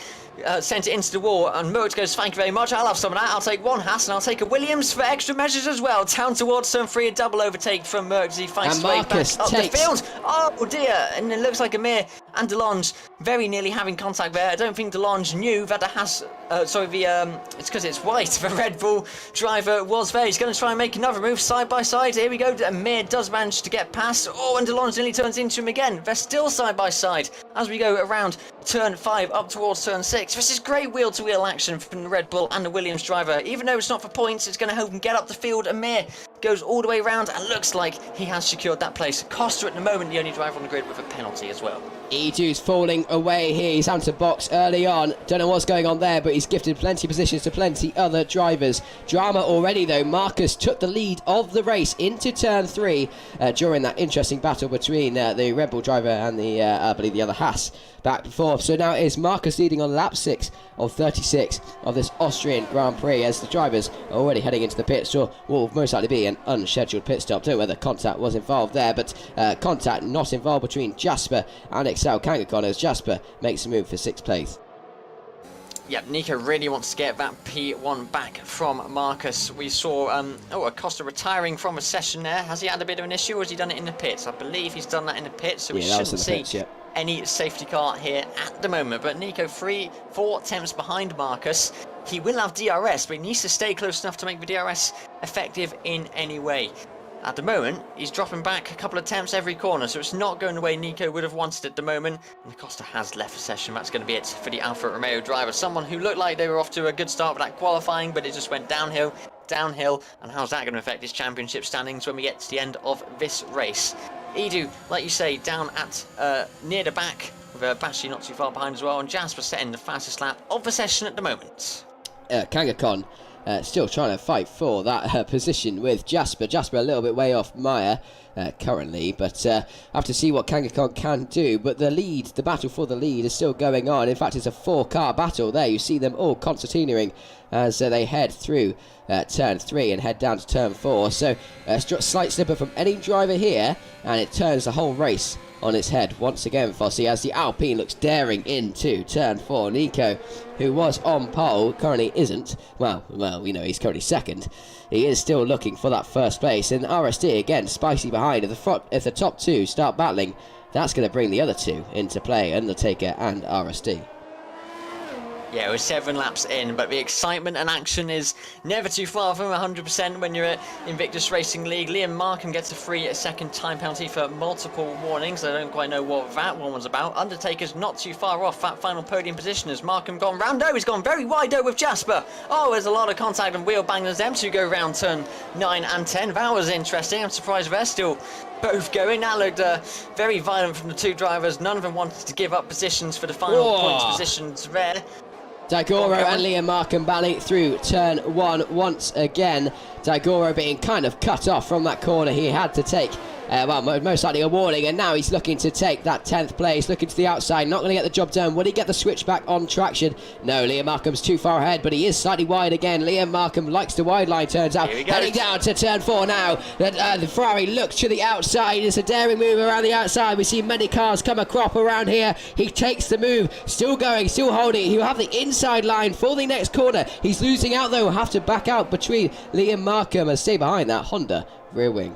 sent it into the wall, and Merckx goes, thank you very much, I'll have some of that. I'll take 1 Haas and I'll take a Williams for extra measures as well. Down towards turn 3, a double overtake from Merckx as he fights his way back up the field. Oh dear, and it looks like Amir and DeLonge very nearly having contact there. I don't think DeLonge knew that the Haas, it's because it's white, the Red Bull driver was there. He's going to try and make another move side by side. Here we go, Amir does manage to get past, and DeLonge nearly turns into him again. They're still side by side as we go around turn 5 up towards turn 6. This is great wheel-to-wheel action from the Red Bull and the Williams driver. Even though it's not for points, it's going to help him get up the field. Amir goes all the way around and looks like he has secured that place. Costa at the moment, the only driver on the grid with a penalty as well.
E2's falling away here. He's having to box early on. Don't know what's going on there, but he's gifted plenty of positions to plenty other drivers. Drama already, though. Marcus took the lead of the race into turn 3 during that interesting battle between the Red Bull driver and the, I believe, the other Haas back and forth. So now it is Marcus leading on lap 6 of 36 of this Austrian Grand Prix, as the drivers are already heading into the pits. So will most likely be an unscheduled pit stop. Don't know whether contact was involved there, but contact not involved between Jasper and Excel Kangaskhan as Jasper makes a move for 6th place.
Yep, Nico really wants to get that P1 back from Marcus. We saw Acosta retiring from a session there. Has he had a bit of an issue, or has he done it in the pits? I believe he's done that in the pits, so we shouldn't see any safety car here at the moment. But Nico 3-4 attempts behind Marcus. He will have DRS, but he needs to stay close enough to make the DRS effective in any way. At the moment, he's dropping back a couple of attempts every corner, so it's not going the way Nico would have wanted at the moment. And Acosta has left the session. That's going to be it for the Alfa Romeo driver. Someone who looked like they were off to a good start with that qualifying, but it just went downhill. And how's that going to affect his championship standings when we get to the end of this race? Edu, like you say, down at near the back, with Bashi not too far behind as well, and Jasper setting the fastest lap of the session at the moment.
Kangaskhan still trying to fight for that position with Jasper. Jasper a little bit way off Meyer currently, but have to see what Kangaskhan can do. But the battle for the lead is still going on. In fact, it's a 4-car battle there. You see them all concertinaing as they head through turn 3 and head down to turn 4. So a slight slipper from any driver here, and it turns the whole race on its head once again, Fossey, as the Alpine looks daring into turn 4. Nico, who was on pole, currently isn't. Well, you know, he's currently second. He is still looking for that first place, and RSD again spicy behind. If the top two start battling, that's going to bring the other two into play, Undertaker and RSD.
Yeah, we're 7 laps in, but the excitement and action is never too far from 100% when you're at Invictus Racing League. Liam Markham gets a free second time penalty for multiple warnings. I don't quite know what that one was about. Undertaker's not too far off that final podium position as Markham gone round. Oh, he's gone very wide with Jasper. Oh, there's a lot of contact and wheel bang as them two go round turn 9 and 10. That was interesting. I'm surprised they're still both going. That looked very violent from the two drivers. None of them wanted to give up positions for the final points positions there.
Daigoro and Liam Markham battling through turn 1 once again. Daigoro being kind of cut off from that corner. He had to take, well, most likely a warning, and now he's looking to take that 10th place, looking to the outside, not going to get the job done. Will he get the switch back on traction? No, Liam Markham's too far ahead, but he is slightly wide again. Liam Markham likes the wide line, turns out. Heading down to turn 4 now. The Ferrari looks to the outside. It's a daring move around the outside. We see many cars come a crop around here. He takes the move, still going, still holding. He'll have the inside line for the next corner. He's losing out though, have to back out between Liam Markham and stay behind that Honda rear wing.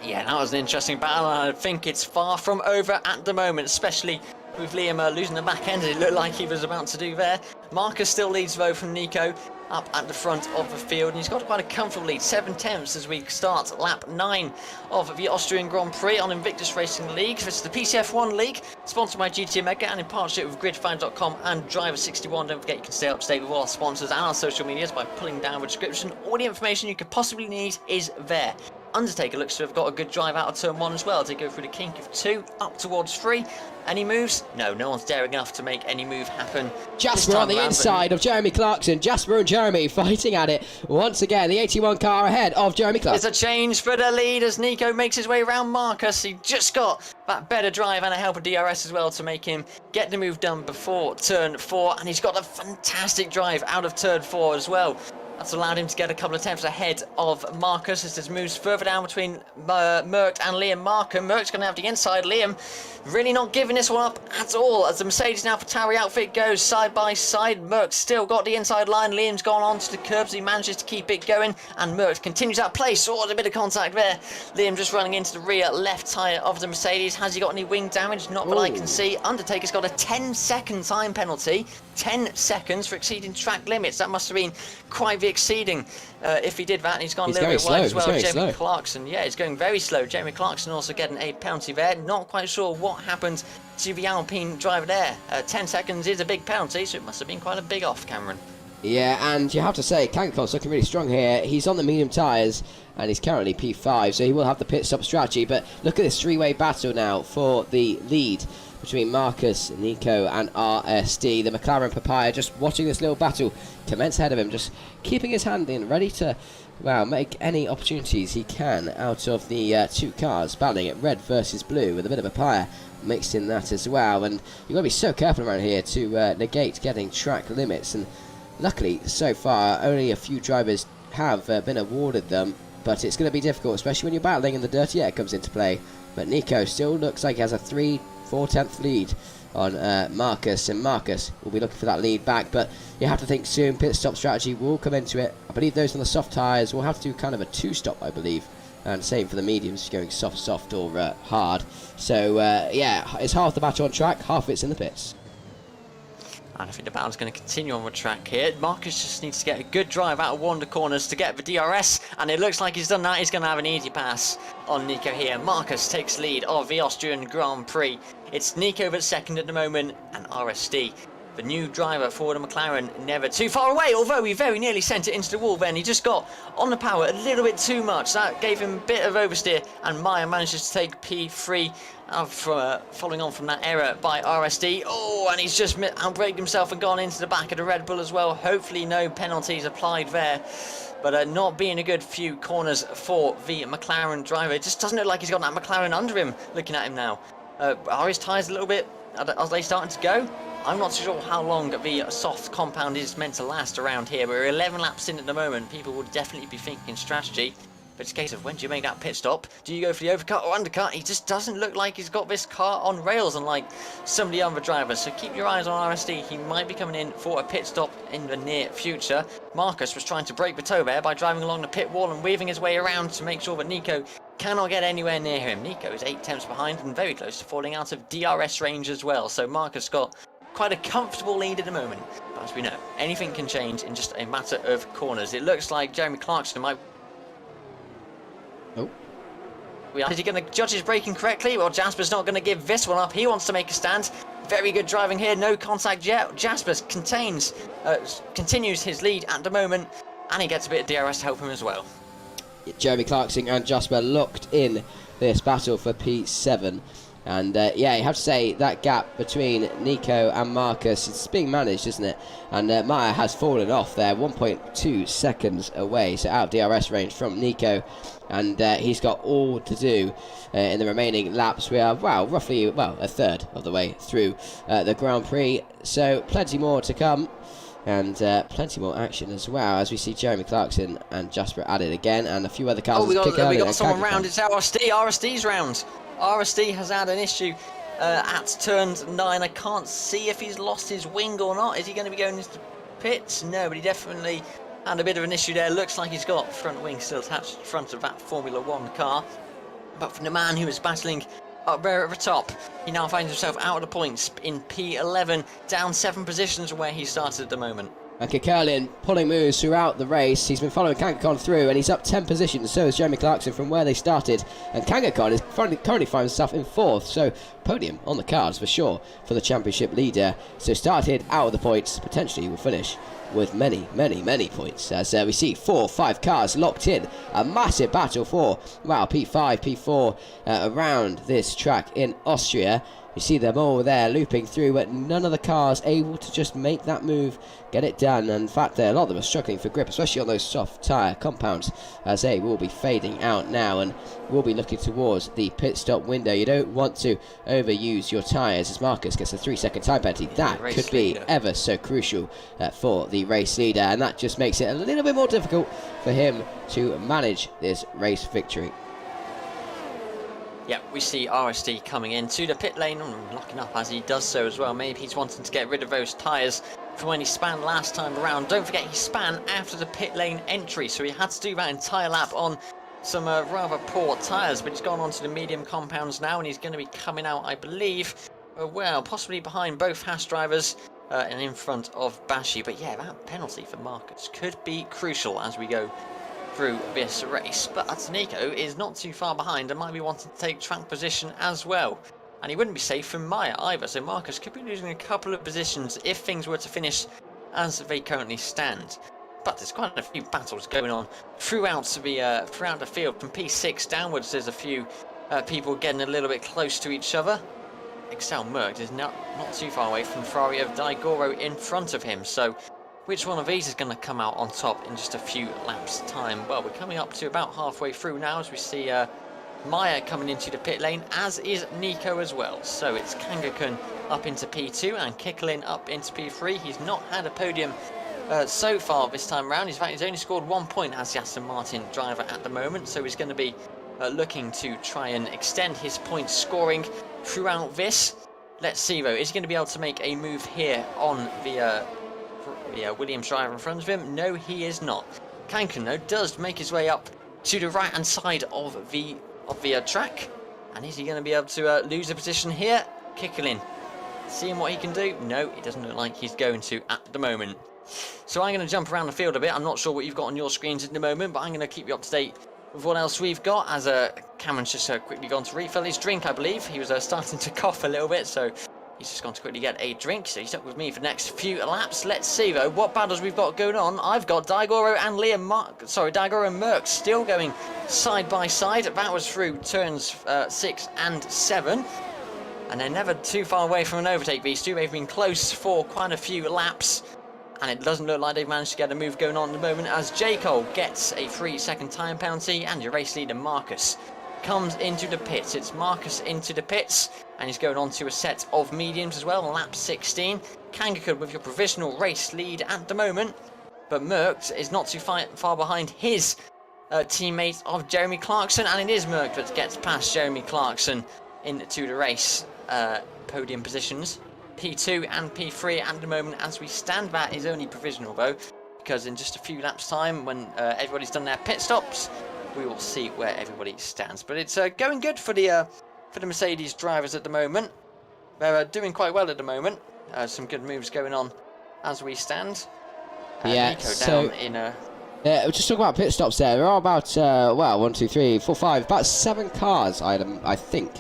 Yeah, that was an interesting battle, and I think it's far from over at the moment, especially with Liam losing the back end. It looked like he was about to do there. Marcus still leads though from Nico up at the front of the field, and he's got quite a comfortable lead, 7/10 as we start lap 9 of the Austrian Grand Prix on Invictus Racing League. This is the PCF1 League, sponsored by GT Omega and in partnership with Grid5.com and Driver61. Don't forget you can stay up to date with all our sponsors and our social medias by pulling down the description. All the information you could possibly need is there. Undertaker looks to have got a good drive out of turn 1 as well to go through the kink of 2 up towards 3. Any moves? No one's daring enough to make any move happen.
Jasper on the inside of Jeremy Clarkson. Jasper and Jeremy fighting at it once again. The 81 car ahead of Jeremy Clarkson.
There's a change for the lead as Nico makes his way around Marcus. He just got that better drive and a help of DRS as well to make him get the move done before turn 4, and he's got a fantastic drive out of turn 4 as well. That's allowed him to get a couple of tenths ahead of Marcus as this moves further down between Merck and Liam Markham. Merck's going to have the inside. Liam really not giving this one up at all as the Mercedes now for Tauri outfit goes side by side. Merck's still got the inside line. Liam's gone on to the curbs. He manages to keep it going, and Merck continues that place. Oh, a bit of contact there. Liam just running into the rear left tyre of the Mercedes. Has he got any wing damage? Not that I can see. Undertaker's got a 10-second time penalty. 10 seconds for exceeding track limits. That must have been quite the exceeding if he did that, and he's gone a little bit wide as well. Jeremy Clarkson, yeah, he's going very slow. Jeremy Clarkson also getting a penalty there. Not quite sure what happened to the Alpine driver there. 10 seconds is a big penalty, so it must have been quite a big off, Cameron.
Yeah, and you have to say, Kankov's looking really strong here. He's on the medium tyres, and he's currently P5, so he will have the pit stop strategy. But look at this three-way battle now for the lead between Marcus, Nico and RSD. The McLaren Papaya just watching this little battle commence ahead of him, just keeping his hand in, ready to, well, make any opportunities he can out of the two cars battling it, red versus blue, with a bit of Papaya mixed in that as well. And you've got to be so careful around here to negate getting track limits, and luckily so far only a few drivers have been awarded them, but it's going to be difficult, especially when you're battling and the dirty air comes into play. But Nico still looks like he has a 3/4 lead on Marcus, and Marcus will be looking for that lead back, but you have to think soon pit stop strategy will come into it. I believe those on the soft tyres will have to do kind of a 2-stop, I believe, and same for the mediums, going soft or hard. So yeah, it's half the battle on track, half of it's in the pits.
And I think the battle's going to continue on the track here. Marcus just needs to get a good drive out of one of the corners to get the DRS, and it looks like he's done that. He's going to have an easy pass on Nico here. Marcus takes lead of the Austrian Grand Prix. It's Nico that's second at the moment, and RSD, the new driver for the McLaren, never too far away, although he very nearly sent it into the wall then. He just got on the power a little bit too much. That gave him a bit of oversteer, and Meyer manages to take P3 following on from that error by RSD. Oh, and he's just outbraked himself and gone into the back of the Red Bull as well. Hopefully no penalties applied there. But not being a good few corners for the McLaren driver. It just doesn't look like he's got that McLaren under him, looking at him now. Are his tyres a little bit, are they starting to go? I'm not sure how long the soft compound is meant to last around here. We're 11 laps in at the moment. People will definitely be thinking strategy. But it's a case of when do you make that pit stop? Do you go for the overcut or undercut? He just doesn't look like he's got this car on rails, unlike some of the other drivers. So keep your eyes on RSD. He might be coming in for a pit stop in the near future. Marcus was trying to break the toe there by driving along the pit wall and weaving his way around to make sure that Nico cannot get anywhere near him. Nico is 8 tenths behind and very close to falling out of DRS range as well. So Marcus got quite a comfortable lead at the moment. But as we know, anything can change in just a matter of corners. It looks like Jeremy Clarkson might...
Oh.
Is he going to judge his braking correctly? Well, Jasper's not going to give this one up. He wants to make a stand. Very good driving here. No contact yet. Jasper continues his lead at the moment. And he gets a bit of DRS to help him as well.
Jeremy Clarkson and Jasper locked in this battle for P7. And yeah, you have to say that gap between Nico and Marcus, it's being managed, isn't it? And Maya has fallen off there, 1.2 seconds away, so out of DRS range from Nico. And he's got all to do in the remaining laps. We are, roughly a third of the way through the Grand Prix. So plenty more to come. And plenty more action as well, as we see Jeremy Clarkson and Jasper at it again, and a few other cars.
Oh, we got someone round. It's RSD's round. RSD has had an issue at turn 9. I can't see if he's lost his wing or not. Is he going to be going into the pits? No, but he definitely had a bit of an issue there. Looks like he's got front wing still attached to the front of that Formula 1 car. But from the man who was battling up there at the top, he now finds himself out of the points in P11, down 7 positions from where he started at the moment.
And Kekurlian pulling moves throughout the race. He's been following Kangaskhan through, and he's up 10 positions. So is Jeremy Clarkson from where they started. And Kangaskhan is currently finds himself in 4th. So podium on the cards for sure for the championship leader. So started out of the points. Potentially will finish with many points. As we see 4-5 cars locked in. A massive battle for, P5, P4 around this track in Austria. You see them all there looping through, but none of the cars able to just make that move, get it done. And in fact, a lot of them are struggling for grip, especially on those soft tyre compounds, as they will be fading out now and will be looking towards the pit stop window. You don't want to overuse your tyres, as Marcus gets a 3-second time penalty. That could be ever so crucial for the race leader, and that just makes it a little bit more difficult for him to manage this race victory.
Yep, we see RSD coming into the pit lane and locking up as he does so as well. Maybe he's wanting to get rid of those tyres from when he span last time around. Don't forget, he span after the pit lane entry, so he had to do that entire lap on some rather poor tyres. But he's gone on to the medium compounds now, and he's going to be coming out, I believe, possibly behind both Haas drivers and in front of Bashi. But yeah, that penalty for Marcus could be crucial as we go through this race. But Nico is not too far behind and might be wanting to take track position as well, and he wouldn't be safe from Maya either, so Marcus could be losing a couple of positions if things were to finish as they currently stand. But there's quite a few battles going on throughout the field. From P6 downwards, there's a few people getting a little bit close to each other. Excel Merckx is not too far away from Ferrari of Daigoro in front of him, so which one of these is going to come out on top in just a few laps' time? Well, we're coming up to about halfway through now, as we see Maya coming into the pit lane, as is Nico as well. So it's Kangaskhan up into P2 and Kekurlian up into P3. He's not had a podium so far this time around. In fact, he's only scored 1 point as the Aston Martin driver at the moment, so he's going to be looking to try and extend his point scoring throughout this. Let's see though, is he going to be able to make a move here on the Williams driver in front of him? No, he is not. Kangaskhan though does make his way up to the right hand side of the track, and is he going to be able to lose a position here? Kekurlian seeing what he can do. No, it doesn't look like he's going to at the moment. So I'm going to jump around the field a bit. I'm not sure what you've got on your screens at the moment, but I'm going to keep you up to date with what else we've got, as Cameron's just quickly gone to refill his drink, I believe. He was starting to cough a little bit, so he's just gone to quickly get a drink. So he's stuck with me for the next few laps. Let's see though what battles we've got going on. I've got Daigoro and Daigoro and Merckx still going side by side. That was through turns 6 and 7, and they're never too far away from an overtake. These two, they've been close for quite a few laps, and it doesn't look like they've managed to get a move going on at the moment, as J. Cole gets a 3-second time penalty, and your race leader Marcus comes into the pits. It's Marcus into the pits, and he's going on to a set of mediums as well, lap 16. Kangaskhan with your provisional race lead at the moment, but Merckx is not too far behind his teammate of Jeremy Clarkson, and it is Merck that gets past Jeremy Clarkson into the race podium positions. P2 and P3 at the moment as we stand. That is only provisional though, because in just a few laps time, when everybody's done their pit stops, we will see where everybody stands. But it's going good for the Mercedes drivers at the moment. They're doing quite well at the moment. Some good moves going on as we stand.
Yeah,
Nico
so
down in a...
we're just talking about pit stops there. There are about, well, 1, 2, 3, 4, 5, about 7 cars, I think,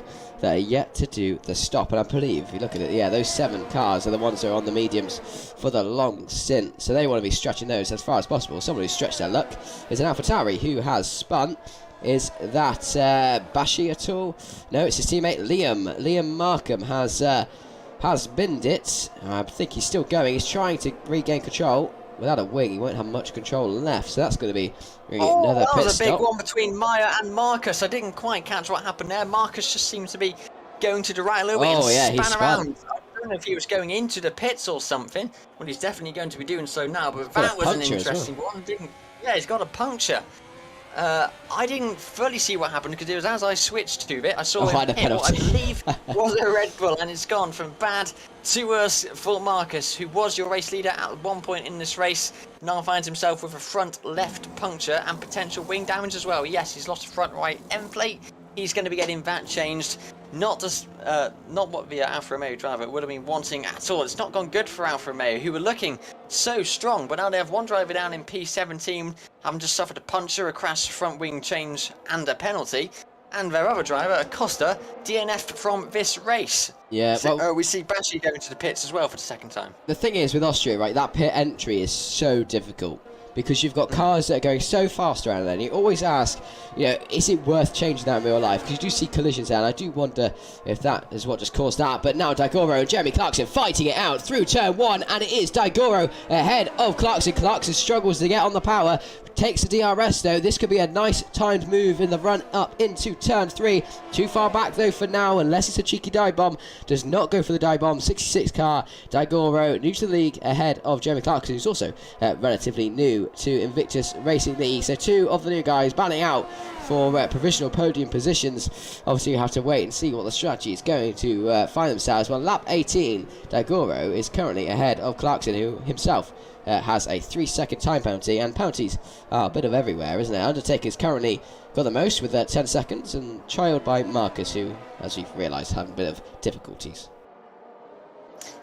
that are yet to do the stop. And I believe, if you look at it, yeah, those 7 cars are the ones that are on the mediums for the long stint. So they want to be stretching those as far as possible. Someone who's stretched their luck is an AlphaTauri who has spun. Is that Bashi at all? No, it's his teammate Liam. Liam Markham has binned it. I think he's still going. He's trying to regain control. Without a wing, he won't have much control left, so that's going to be another pit stop.
That was a big one between Maya and Marcus. I didn't quite catch what happened there. Marcus just seemed to be going to the right a little bit and span around. I don't know if he was going into the pits or something. Well, he's definitely going to be doing so now, but that was an interesting one. Yeah, he's got a puncture. I didn't fully see what happened because it was as I switched to it, I saw him hit what I believe was a Red Bull, and it's gone from bad to worse for Marcus, who was your race leader at one point in this race. Now finds himself with a front left puncture and potential wing damage as well. Yes, he's lost a front right end plate. He's going to be getting that changed. Not what the Alfa Romeo driver would have been wanting at all. It's not gone good for Alfa Romeo, who were looking so strong, but now they have one driver down in P17, having just suffered a puncture, a crash, front wing change, and a penalty. And their other driver, Acosta, DNF'd from this race.
Yeah,
so,
well,
we see Bashi going to the pits as well for the second time.
The thing is with Austria, right, that pit entry is so difficult. Because you've got cars that are going so fast around there, and you always ask, you know, is it worth changing that in real life? Because you do see collisions there, and I do wonder if that is what just caused that. But now Daigoro and Jeremy Clarkson fighting it out through turn 1, and it is Daigoro ahead of Clarkson. Clarkson struggles to get on the power, takes the DRS though. This could be a nice timed move in the run up into turn 3. Too far back though for now, unless it's a cheeky dive bomb. Does not go for the dive bomb. 66 car, Daigoro, new to the league, ahead of Jeremy Clarkson, who's also relatively new to Invictus Racing League. So 2 of the new guys batting out for provisional podium positions. Obviously you have to wait and see what the strategy is going to find themselves. Well, lap 18, Daigoro is currently ahead of Clarkson, who himself has a 3-second time penalty, and penalties are a bit of everywhere, isn't it? Undertaker's currently got the most with 10 seconds, and trailed by Marcus, who, as you've realised, having a bit of difficulties.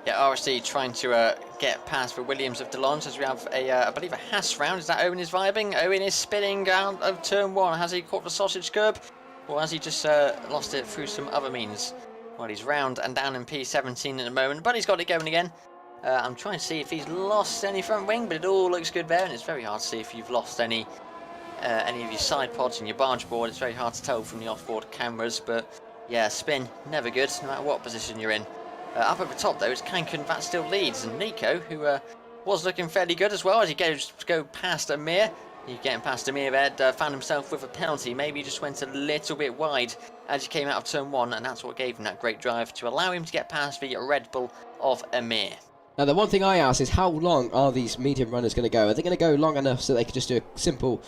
Yeah, RSD trying to get past the Williams of DeLonge as we have I believe a Haas round. Is that Owen is vibing? Owen is spinning out of turn 1. Has he caught the sausage curb? Or has he just lost it through some other means? Well, he's round and down in P17 at the moment, but he's got it going again. I'm trying to see if he's lost any front wing, but it all looks good there, and it's very hard to see if you've lost any of your side pods and your barge board. It's very hard to tell from the off-board cameras, but yeah, spin, never good, no matter what position you're in. Up at the top, though, it's Kankan that still leads, and Nico, who was looking fairly good as well as he goes to go past Amir. He's getting past Amir there, found himself with a penalty. Maybe he just went a little bit wide as he came out of turn 1, and that's what gave him that great drive to allow him to get past the Red Bull of Amir.
Now, the one thing I ask is, how long are these medium runners going to go? Are they going to go long enough so they can just do a simple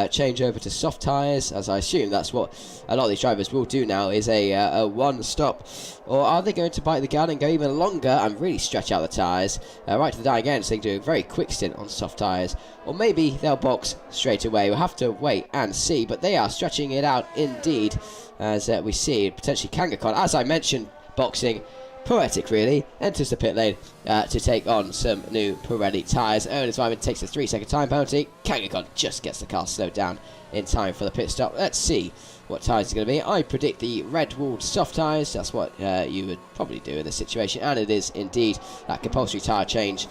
change over to soft tyres, as I assume that's what a lot of these drivers will do now, is a one-stop? Or are they going to bite the gun and go even longer and really stretch out the tyres right to the dying end, so they can do a very quick stint on soft tyres? Or maybe they'll box straight away. We'll have to wait and see, but they are stretching it out indeed, as we see potentially Kangaskhan, as I mentioned, boxing. Poetic, really, enters the pit lane to take on some new Pirelli tyres. Owen Simon takes a 3-second time penalty. Kangaskhan just gets the car slowed down in time for the pit stop. Let's see what tyres it's going to be. I predict the red-walled soft tyres. That's what you would probably do in this situation, and it is indeed that compulsory tyre change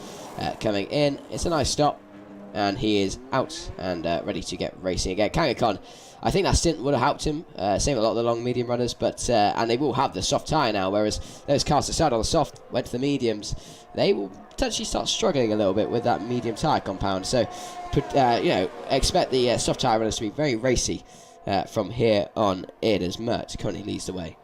coming in. It's a nice stop, and he is out and ready to get racing again. Kangaskhan, I think that stint would have helped him, same a lot of the long medium runners, but and they will have the soft tyre now, whereas those cars that started on the soft went to the mediums, they will potentially start struggling a little bit with that medium tyre compound. So, you know, expect the soft tyre runners to be very racy from here on in, as Mert currently leads the way.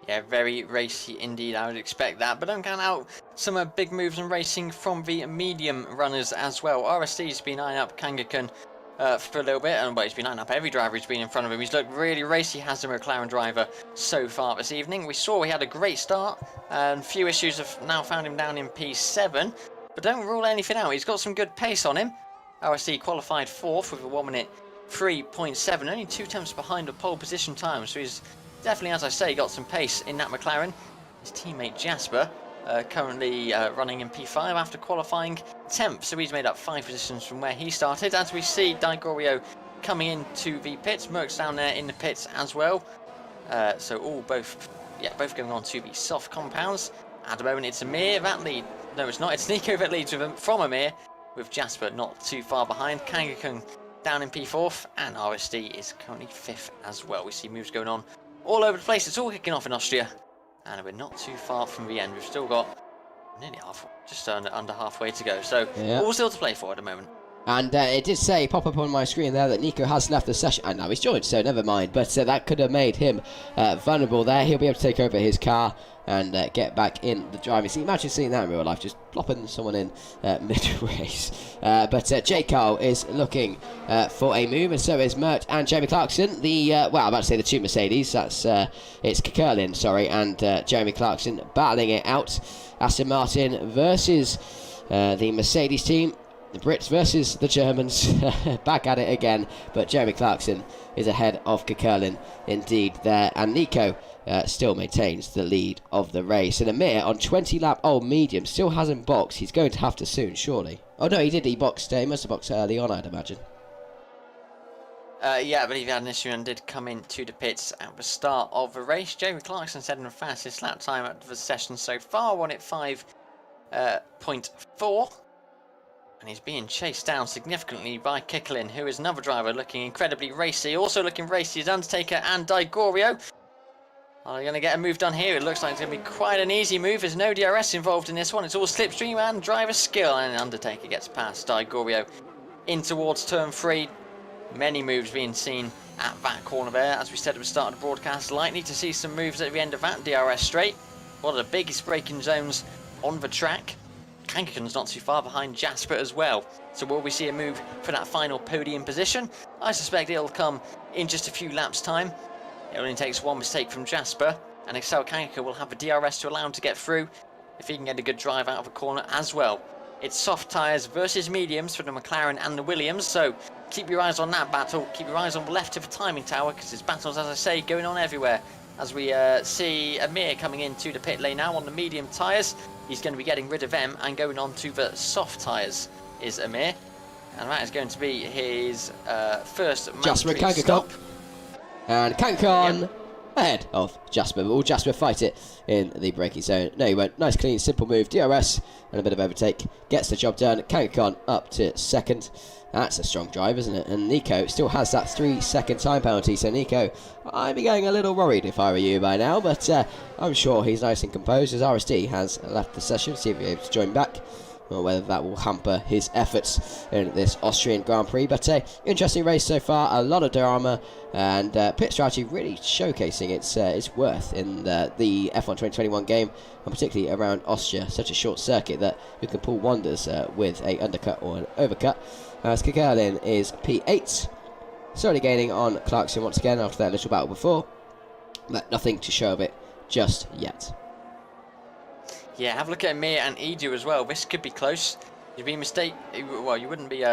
Yeah, very racy indeed, I would expect that. But don't count out some big moves and racing from the medium runners as well. RSD's been eyeing up Kangaskhan for a little bit, and he's been lining up every driver who's been in front of him. He's looked really racy, has the McLaren driver so far this evening. We saw he had a great start, and few issues have now found him down in P7, but don't rule anything out. He's got some good pace on him. RSC qualified 4th with a 1 minute 3.7, only 2 tenths behind the pole position time, so he's definitely, as I say, got some pace in that McLaren. His teammate Jasper currently running in P5 after qualifying 10th, so he's made up 5 positions from where he started. As we see Digorio coming into the pits, Merck's down there in the pits as well. So both going on to the soft compounds. At the moment it's Amir that lead. No, it's not. It's Nico that leads from Amir, with Jasper not too far behind. Kangakung down in P4th, and RSD is currently 5th as well. We see moves going on all over the place. It's all kicking off in Austria, and we're not too far from the end. We've still got nearly just under halfway to go, so all still to play for at the moment.
And it did say, pop up on my screen there, that Nico has left the session, and now he's joined, so never mind. But that could have made him vulnerable there. He'll be able to take over his car and get back in the driving seat. Imagine seeing that in real life, just plopping someone in mid-race. But J. Carl is looking for a move, and so is Mert and Jamie Clarkson. I'm about to say the two Mercedes. That's it's Curlin, sorry, and Jeremy Clarkson battling it out. Aston Martin versus the Mercedes team. The Brits versus the Germans, back at it again, but Jeremy Clarkson is ahead of Kekurlin indeed there, and Nico still maintains the lead of the race. And Amir on 20 lap old medium still hasn't boxed. He's going to have to soon, surely. Oh no, he did. He boxed. He must have boxed early on, I'd imagine.
Yeah, I believe he had an issue and did come into the pits at the start of the race. Jeremy Clarkson setting the fastest lap time at the session so far, 1 at 5.4. And he's being chased down significantly by Kekurlin, who is another driver looking incredibly racy. Also looking racy is Undertaker and Digorio. Are they going to get a move done here? It looks like it's going to be quite an easy move. There's no DRS involved in this one. It's all slipstream and driver skill. And Undertaker gets past Digorio in towards turn 3. Many moves being seen at that corner there. As we said at the start of the broadcast, likely to see some moves at the end of that DRS straight. One of the biggest braking zones on the track. Kangakun's not too far behind Jasper as well. So will we see a move for that final podium position? I suspect it'll come in just a few laps' time. It only takes one mistake from Jasper, and Excel Kangaku will have the DRS to allow him to get through if he can get a good drive out of the corner as well. It's soft tyres versus mediums for the McLaren and the Williams, so keep your eyes on that battle. Keep your eyes on the left of the timing tower, because there's battles, as I say, going on everywhere. As we see Amir coming into the pit lane now on the medium tyres. He's going to be getting rid of them and going on to the soft tyres is Amir. And that is going to be his first mandatory stop.
And Kankan ahead of Jasper. Will Jasper fight it in the braking zone? No, he won't. Nice, clean, simple move. DRS and a bit of overtake. Gets the job done. Kankan up to second. That's a strong drive, isn't it? And Nico still has that 3-second time penalty. So Nico, I'd be getting a little worried if I were you by now. But I'm sure he's nice and composed, as RSD has left the session. See if he's able to join back, or whether that will hamper his efforts in this Austrian Grand Prix. But interesting race so far. A lot of drama, and pit strategy really showcasing its worth in the F1 2021 game, and particularly around Austria. Such a short circuit that you can pull wonders with a undercut or an overcut. As Kekurlin is P8, slowly gaining on Clarkson once again after that little battle before, but nothing to show of it just yet.
Yeah, have a look at Amir and Edu as well. This could be close. You'd be well, you wouldn't be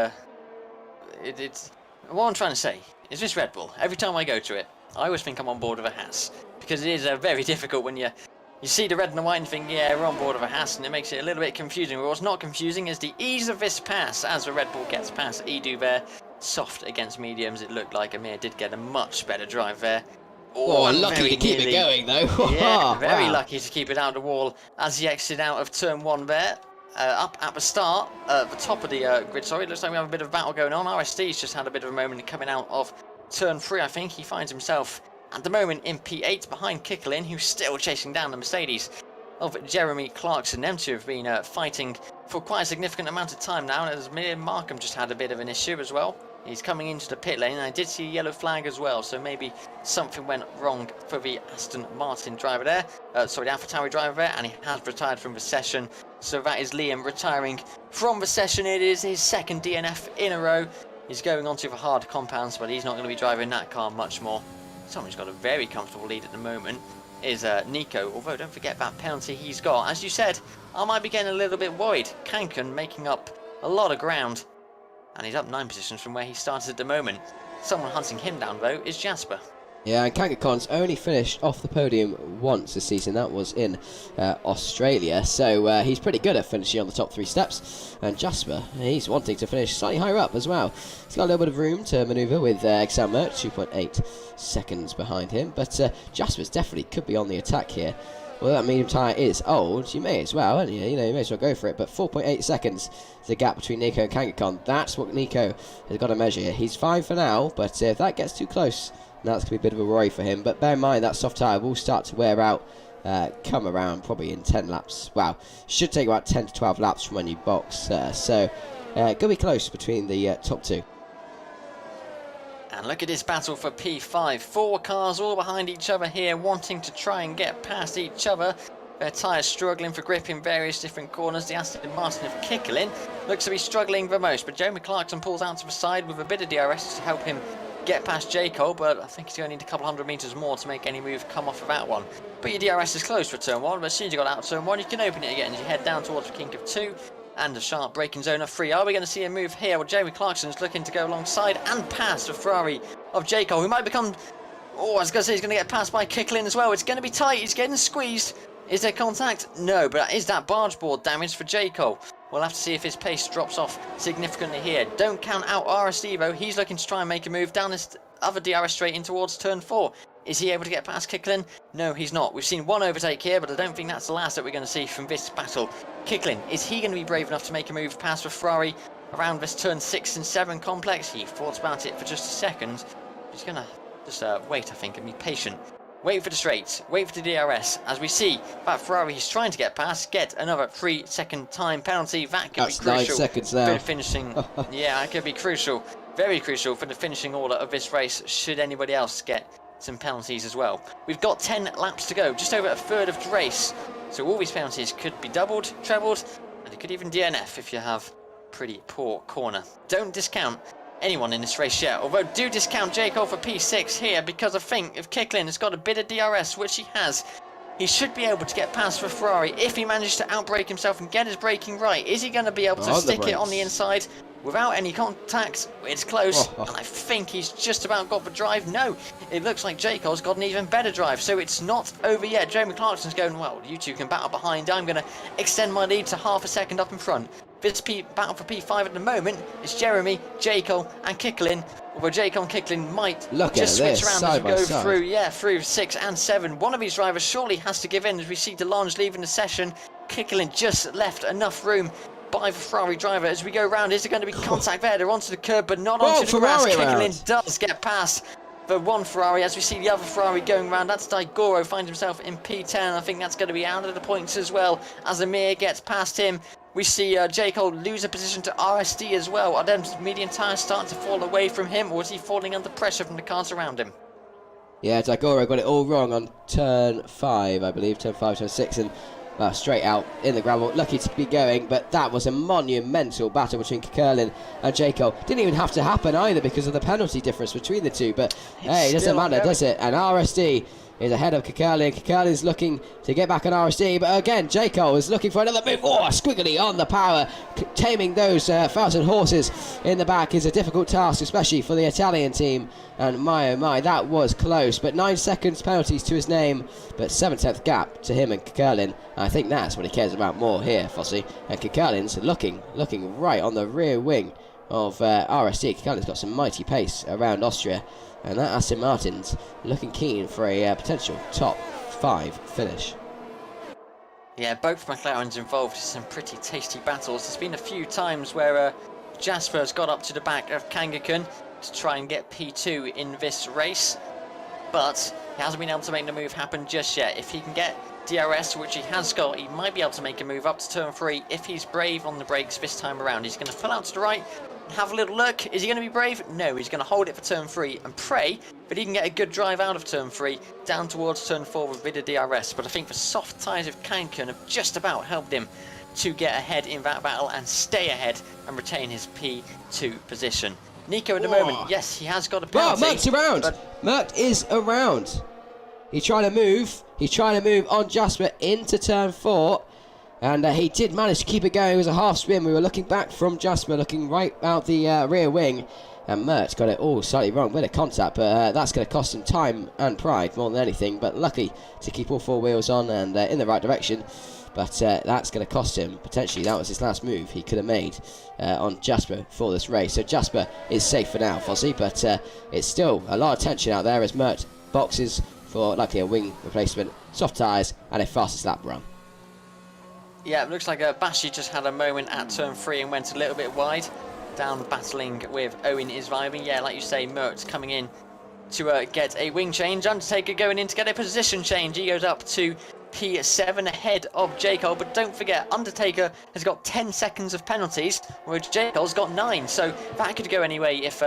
it's what I'm trying to say is this Red Bull. Every time I go to it, I always think I'm on board of a Haas, because it is very difficult when you see the red and the white and think, yeah, we're on board of a Haas, and it makes it a little bit confusing. But what's not confusing is the ease of this pass as the Red Bull gets past Edu there. Soft against mediums. It looked like Amir did get a much better drive there.
Oh, lucky to keep it going though.
Yeah, very lucky to keep it out the wall as he exited out of turn 1 there. Up at the start, the top of the grid, sorry. It looks like we have a bit of battle going on. RSD's just had a bit of a moment coming out of turn 3, I think. He finds himself at the moment in P8 behind Kekurlin, who's still chasing down the Mercedes of Jeremy Clarkson. Them two have been fighting for quite a significant amount of time now, and as Markham just had a bit of an issue as well. He's coming into the pit lane, and I did see a yellow flag as well, so maybe something went wrong for the Aston Martin driver there. The AlphaTauri driver there, and he has retired from the session. So that is Liam retiring from the session. It is his second DNF in a row. He's going onto the hard compounds, but he's not going to be driving that car much more. Someone who's got a very comfortable lead at the moment is Nico, although don't forget that penalty he's got. As you said, I might be getting a little bit worried. Kanken making up a lot of ground, and he's up 9 positions from where he started at the moment. Someone hunting him down, though, is Jasper.
Yeah, and Kangakon's only finished off the podium once this season. That was in Australia. So he's pretty good at finishing on the top 3 steps. And Jasper, he's wanting to finish slightly higher up as well. He's got a little bit of room to manoeuvre with Excel Mert, 2.8 seconds behind him. But Jasper's definitely could be on the attack here. Well, that medium tyre is old. You may as well, haven't you? You know, you may as well go for it. But 4.8 seconds is the gap between Nico and Kangakon. That's what Nico has got to measure here. He's fine for now, but if that gets too close, that's going to be a bit of a worry for him. But bear in mind that soft tyre will start to wear out, come around probably in 10 laps. Wow, should take about 10 to 12 laps from when you box. So, going to be close between the top 2.
And look at this battle for P5. 4 cars all behind each other here, wanting to try and get past each other. Their tyres struggling for grip in various different corners. The Aston Martin of Kicklin looks to be struggling the most, but Jeremy Clarkson pulls out to the side with a bit of DRS to help him get past J. Cole, but I think he's going to need a couple hundred metres more to make any move come off of that one. But your DRS is closed for turn 1, but as soon as you got out of turn 1, you can open it again as you head down towards the kink of 2 and a sharp braking zone of 3. Are we going to see a move here? Well, Jeremy Clarkson's looking to go alongside and past the Ferrari of J. Cole, who might become... Oh, I was going to say he's going to get passed by Kicklin as well. It's going to be tight. He's getting squeezed. Is there contact? No, but is that barge board damage for J. Cole? We'll have to see if his pace drops off significantly here. Don't count out RSD though. He's looking to try and make a move down this other DRS straight in towards turn 4. Is he able to get past Kicklin? No, he's not. We've seen one overtake here, but I don't think that's the last that we're going to see from this battle. Kicklin, is he going to be brave enough to make a move past the Ferrari around this turn 6 and 7 complex? He thought about it for just a second. He's going to just wait, I think, and be patient. Wait for the straights, wait for the DRS, as we see that Ferrari he's trying to get past, get another 3-second time penalty. That could be crucial
9 seconds now.
For the finishing. Yeah, that could be crucial, very crucial for the finishing order of this race, should anybody else get some penalties as well. We've got 10 laps to go, just over a third of the race, so all these penalties could be doubled, trebled, and it could even DNF if you have pretty poor corner. Don't discount anyone in this race yet, although do discount J. Cole for P6 here, because I think if Kicklin has got a bit of DRS, which he has, he should be able to get past for Ferrari if he manages to outbrake himself and get his braking right. Is he going to be able to stick it on the inside without any contact? It's close, and I think he's just about got the drive. No, it looks like J. Cole's got an even better drive, so it's not over yet. Jeremy Clarkson's going, well, you two can battle behind. I'm going to extend my lead to half a second up in front. This battle for P5 at the moment is Jeremy, J. Cole and Kicklin. Although J. Cole and Kicklin might just switch around as we go through 6 and 7. One of these drivers surely has to give in as we see DeLange leaving the session. Kicklin just left enough room by the Ferrari driver as we go round. Is there going to be contact there? They're onto the curb but not onto the grass. Kicklin does get past the one Ferrari as we see the other Ferrari going round. That's Daigoro, finds himself in P10. I think that's going to be out of the points as well as Amir gets past him. We see J. Cole lose a position to RSD as well. Are them medium tyres starting to fall away from him, or is he falling under pressure from the cars around him?
Yeah, Daigoro got it all wrong on turn 5, I believe. Turn 5, turn 6, and straight out in the gravel. Lucky to be going, but that was a monumental battle between Kerlin and J. Cole. Didn't even have to happen either because of the penalty difference between the two, but hey, it doesn't matter, does it? And RSD is ahead of Kekerlin. Kekerlin's looking to get back on RSD, but again, J. Cole is looking for another move. Oh, squiggly on the power. Taming those 1,000 horses in the back is a difficult task, especially for the Italian team. And my, oh my, that was close. But 9 seconds penalties to his name, but 7/10 gap to him and Kekerlin. I think that's what he cares about more here, Fossey. And Kekerlin's looking right on the rear wing of RSD. Kekerlin's got some mighty pace around Austria. And that Aston Martin's looking keen for a potential top 5 finish.
Yeah, both McLarens involved in some pretty tasty battles. There's been a few times where Jasper's got up to the back of Kangaken to try and get P2 in this race, but he hasn't been able to make the move happen just yet. If he can get DRS, which he has got, he might be able to make a move up to turn 3 if he's brave on the brakes this time around. He's going to pull out to the right, have a little look. Is he going to be brave? No, he's going to hold it for turn 3 and pray that he can get a good drive out of turn 3 down towards turn 4 with a bit of DRS. But I think the soft tyres of Kanken have just about helped him to get ahead in that battle and stay ahead and retain his P2 position. Nico at the moment, yes, he has got a penalty.
Merck's around. Merck is around. He's trying to move. He's trying to move on Jasper into turn 4. And he did manage to keep it going. It was a half spin. We were looking back from Jasper, looking right out the rear wing. And Mert got it all slightly wrong. Bit of contact, but that's going to cost him time and pride more than anything. But lucky to keep all 4 wheels on and in the right direction. But that's going to cost him, potentially, that was his last move he could have made on Jasper for this race. So Jasper is safe for now, Fozzie. But it's still a lot of tension out there as Mert boxes for likely a wing replacement, soft tyres, and a fastest lap run.
Yeah, it looks like Bashi just had a moment at turn 3 and went a little bit wide. Down battling with Owen Isvaibi. Yeah, like you say, Mertz coming in to get a wing change. Undertaker going in to get a position change. He goes up to P7 ahead of J-Cole, but don't forget, Undertaker has got 10 seconds of penalties, whereas J-Cole's got 9, so that could go anyway if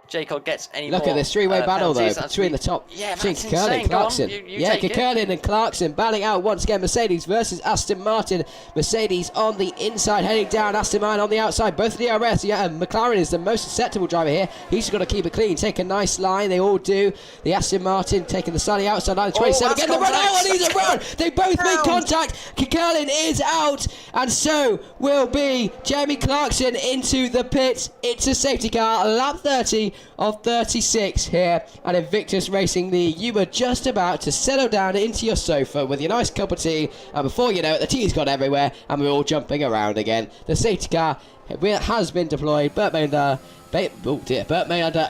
J-Cole gets any more.
Look at this 3-way battle though,
That's
between the top.
Yeah,
between
that's
Kekkerlin
insane.
and Clarkson. Kekkerlin and Clarkson battling out once again. Mercedes versus Aston Martin. Mercedes on the inside, heading down. Aston Martin on the outside. Both DRS. Yeah, and McLaren is the most susceptible driver here. He's just got to keep it clean, take a nice line. They all do. The Aston Martin taking the slightly outside line. 27 getting the run. Oh, and he's around. They both made contact. Kekkerlin is out, and so will be Jeremy Clarkson into the pits. It's a safety car. Lap 30 of 36 here at Invictus Racing League. You were just about to settle down into your sofa with your nice cup of tea, and before you know it, the tea's gone everywhere, and we're all jumping around again. The safety car has been deployed. Burt Maynard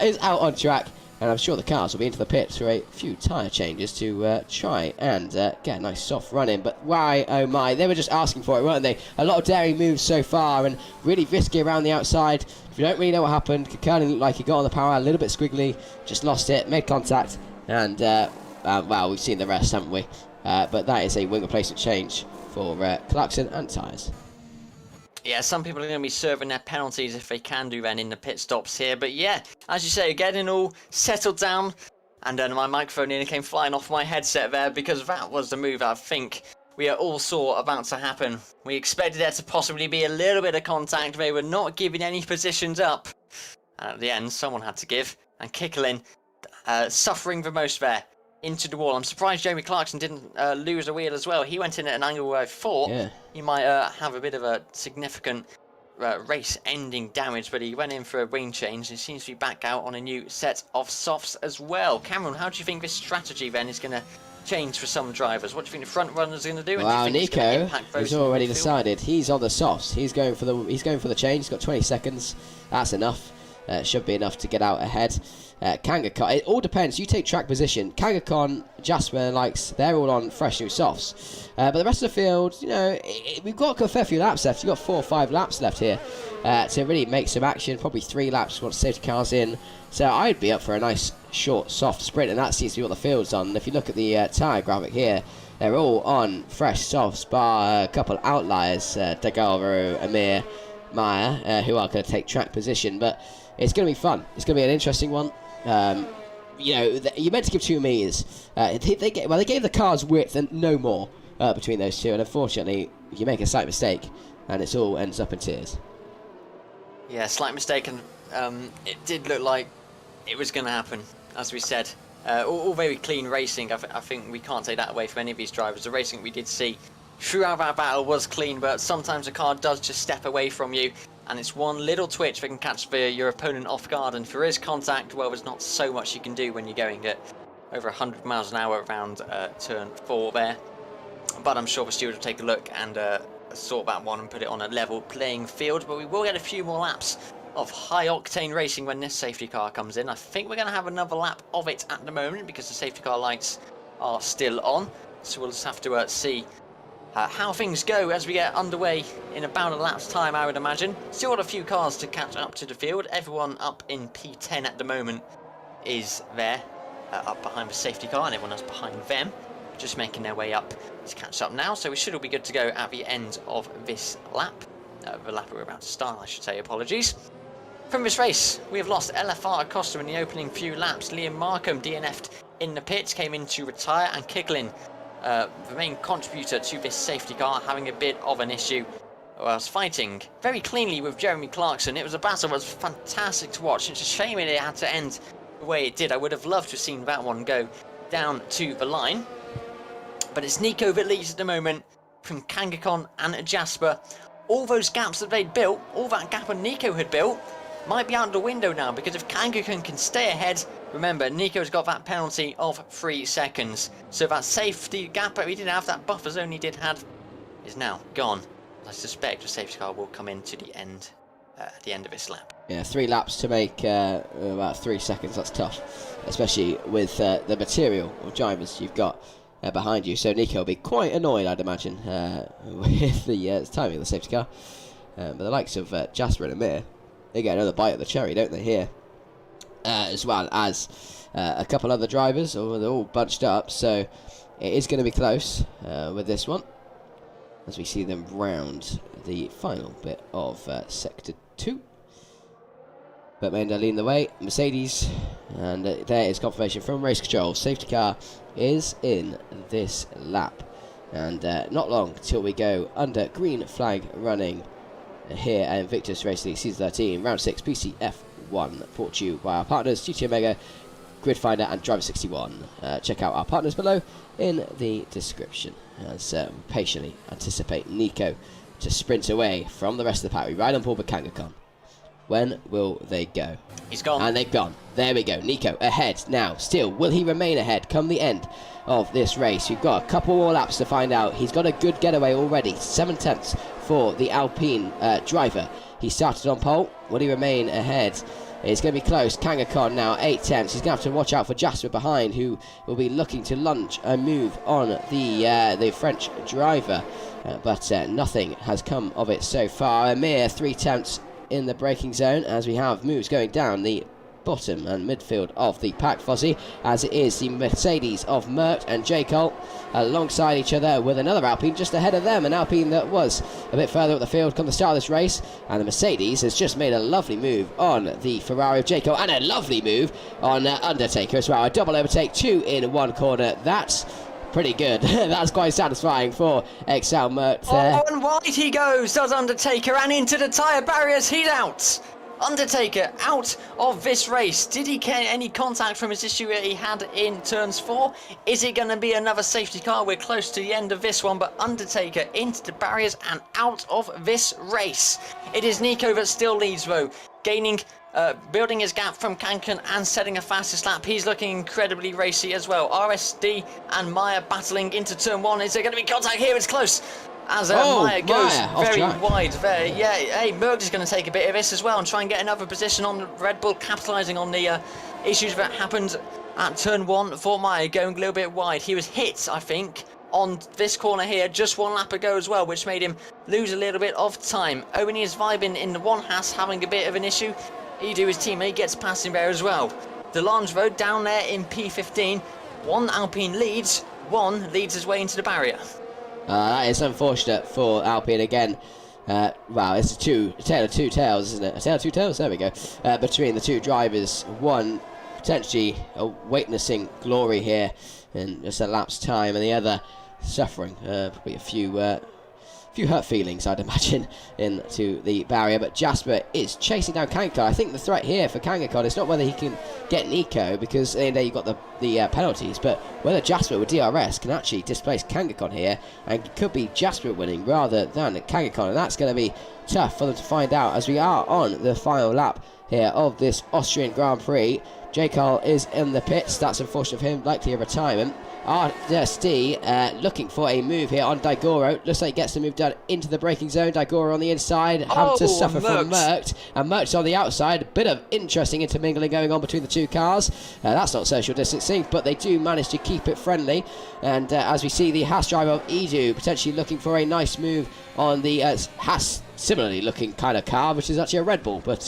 is out on track, and I'm sure the cars will be into the pits for a few tyre changes to try and get a nice soft run in. But why, oh my, they were just asking for it, weren't they? A lot of daring moves so far, and really risky around the outside. If you don't really know what happened, Kekkerlin looked like he got on the power a little bit squiggly, just lost it, made contact, and well, we've seen the rest, haven't we? But that is a wing replacement change for Clarkson and tyres.
Yeah, some people are going to be serving their penalties if they can do then in the pit stops here. But yeah, as you say, getting all settled down. And then my microphone nearly came flying off my headset there, because that was the move I think we all saw about to happen. We expected there to possibly be a little bit of contact. They were not giving any positions up. And at the end, someone had to give. And Kekkerlin suffering the most there. Into the wall. I'm surprised Jeremy Clarkson didn't lose a wheel as well. He went in at an angle where I thought he might have a bit of a significant race-ending damage, but he went in for a wing change and seems to be back out on a new set of softs as well. Cameron, how do you think this strategy then is going to change for some drivers? What do you think the front runners are going to do?
Well, Nico has already decided he's on the softs. He's going for the change. He's got 20 seconds. That's enough. Should be enough to get out ahead. Kangaskhan, it all depends. You take track position. Kangaskhan, Jasper, they're all on fresh new softs. But the rest of the field, you know, we've got a fair few laps left. You've got 4 or 5 laps left here to really make some action. Probably 3 laps once safety cars in. So I'd be up for a nice, short, soft sprint, and that seems to be what the field's on. And if you look at the tyre graphic here, they're all on fresh softs, bar a couple outliers, Dagalro, Amir, Maya, who are going to take track position. But it's going to be fun. It's going to be an interesting one. You know, you meant to give 2 meters. They gave the cars width and no more between those two, and unfortunately, you make a slight mistake, and it all ends up in tears.
Yeah, slight mistake, and it did look like it was going to happen, as we said. All very clean racing. I think we can't take that away from any of these drivers. The racing we did see throughout that battle was clean, but sometimes a car does just step away from you. And it's one little twitch that can catch your opponent off guard. And if there is contact, well, there's not so much you can do when you're going at over 100 miles an hour around turn 4 there. But I'm sure the steward will take a look and sort that one and put it on a level playing field. But we will get a few more laps of high-octane racing when this safety car comes in. I think we're going to have another lap of it at the moment because the safety car lights are still on. So we'll just have to see how things go as we get underway in about a lap's time, I would imagine. Still got a few cars to catch up to the field. Everyone up in P10 at the moment is there, up behind the safety car, and everyone else behind them, just making their way up to catch up now. So we should all be good to go at the end of this lap. The lap we're about to start, I should say, apologies. From this race, we have lost LFR Acosta in the opening few laps. Liam Markham DNF'd in the pits, came in to retire, and Kekkerlin, the main contributor to this safety car, having a bit of an issue was fighting very cleanly with Jeremy Clarkson. It was a battle that was fantastic to watch. It's a shame it had to end the way it did. I would have loved to have seen that one go down to the line. But it's Nico that leads at the moment from Kangaskhan and Jasper. All those gaps that they'd built, all that gap that Nico had built, might be out the window now, because if Kangaskhan can stay ahead, remember, Nico's got that penalty of 3 seconds. So that safety gap that we did have, that buffer zone he did have, is now gone. I suspect the safety car will come into the end, at the end of this lap.
Yeah, 3 laps to make about 3 seconds. That's tough, especially with the material of drivers you've got behind you. So Nico will be quite annoyed, I'd imagine, with the timing of the safety car. But the likes of Jasper and Amir, they get another bite of the cherry, don't they, here? As well as a couple other drivers, or they're all bunched up. So it is going to be close with this one, as we see them round the final bit of Sector 2. But Menda leading the way, Mercedes, and there is confirmation from race control. Safety car is in this lap, and not long till we go under green flag running here at Invictus Racing League Season 13, Round 6, PCF1, brought to you by our partners GT Omega, Grid Finder and Driver 61. Check out our partners below in the description, as patiently anticipate Nico to sprint away from the rest of the pack. We ride on board with Kangaskhan. When will they go?
He's gone.
And they've gone. There we go. Nico ahead now. Still, will he remain ahead come the end of this race? We've got a couple more laps to find out. He's got a good getaway already. 7/10 for the Alpine driver. He started on pole. Will he remain ahead? It's going to be close. Kangaskhan now 8/10. He's going to have to watch out for Jasper behind, who will be looking to launch a move on the French driver. But nothing has come of it so far. A mere 3/10 in the braking zone, as we have moves going down the bottom and midfield of the pack, Fozzie, as it is the Mercedes of Merckx and J. Cole alongside each other, with another Alpine just ahead of them, an Alpine that was a bit further up the field come the start of this race. And the Mercedes has just made a lovely move on the Ferrari of J. Cole, and a lovely move on Undertaker as well. A double overtake, 2 in 1 corner. That's pretty good. That's quite satisfying for XL Merckx there.
Oh, and wide he goes, does Undertaker, and into the tyre barriers. He's out. Undertaker out of this race. Did he get any contact from his issue that he had in turns 4? Is it going to be another safety car? We're close to the end of this one, but Undertaker into the barriers and out of this race. It is Nico that still leads though, gaining building his gap from Kangaskhan and setting a fastest lap. He's looking incredibly racy as well. RSD and Meyer battling into turn 1. Is there going to be contact here? It's close, as Meyer goes very wide there. Yeah, hey, Merckx is going to take a bit of this as well and try and get another position on the Red Bull, capitalising on the issues that happened at turn 1 for Meyer, going a little bit wide. He was hit, I think, on this corner here just 1 lap ago as well, which made him lose a little bit of time. Owen is vibing in the 1 Haas, having a bit of an issue. Edu, his teammate, gets past him there as well. DeLange Road down there in P15. 1 Alpine leads, 1 leads his way into the barrier.
That is unfortunate for Alpine again. Wow, it's a tale of two tales, isn't it? A tale of two tales? There we go. Between the 2 drivers. One potentially witnessing glory here in just a lap's time, and the other suffering probably a few hurt feelings, I'd imagine, into the barrier. But Jasper is chasing down Kangaskhan. I think the threat here for Kangaskhan is not whether he can get Nico, because there you've got the penalties, but whether Jasper with DRS can actually displace Kangaskhan here, and it could be Jasper winning rather than Kangaskhan, and that's going to be tough for them to find out, as we are on the final lap here of this Austrian Grand Prix. J. Cole is in the pits. That's unfortunate for him, likely a retirement. RSD looking for a move here on Daigoro. Looks like he gets the move done into the braking zone. Daigoro on the inside, having to suffer from Merckx. And Merckx on the outside. A bit of interesting intermingling going on between the 2 cars. That's not social distancing, but they do manage to keep it friendly. And as we see the Haas driver of Edu potentially looking for a nice move on the Haas similarly looking kind of car, which is actually a Red Bull, but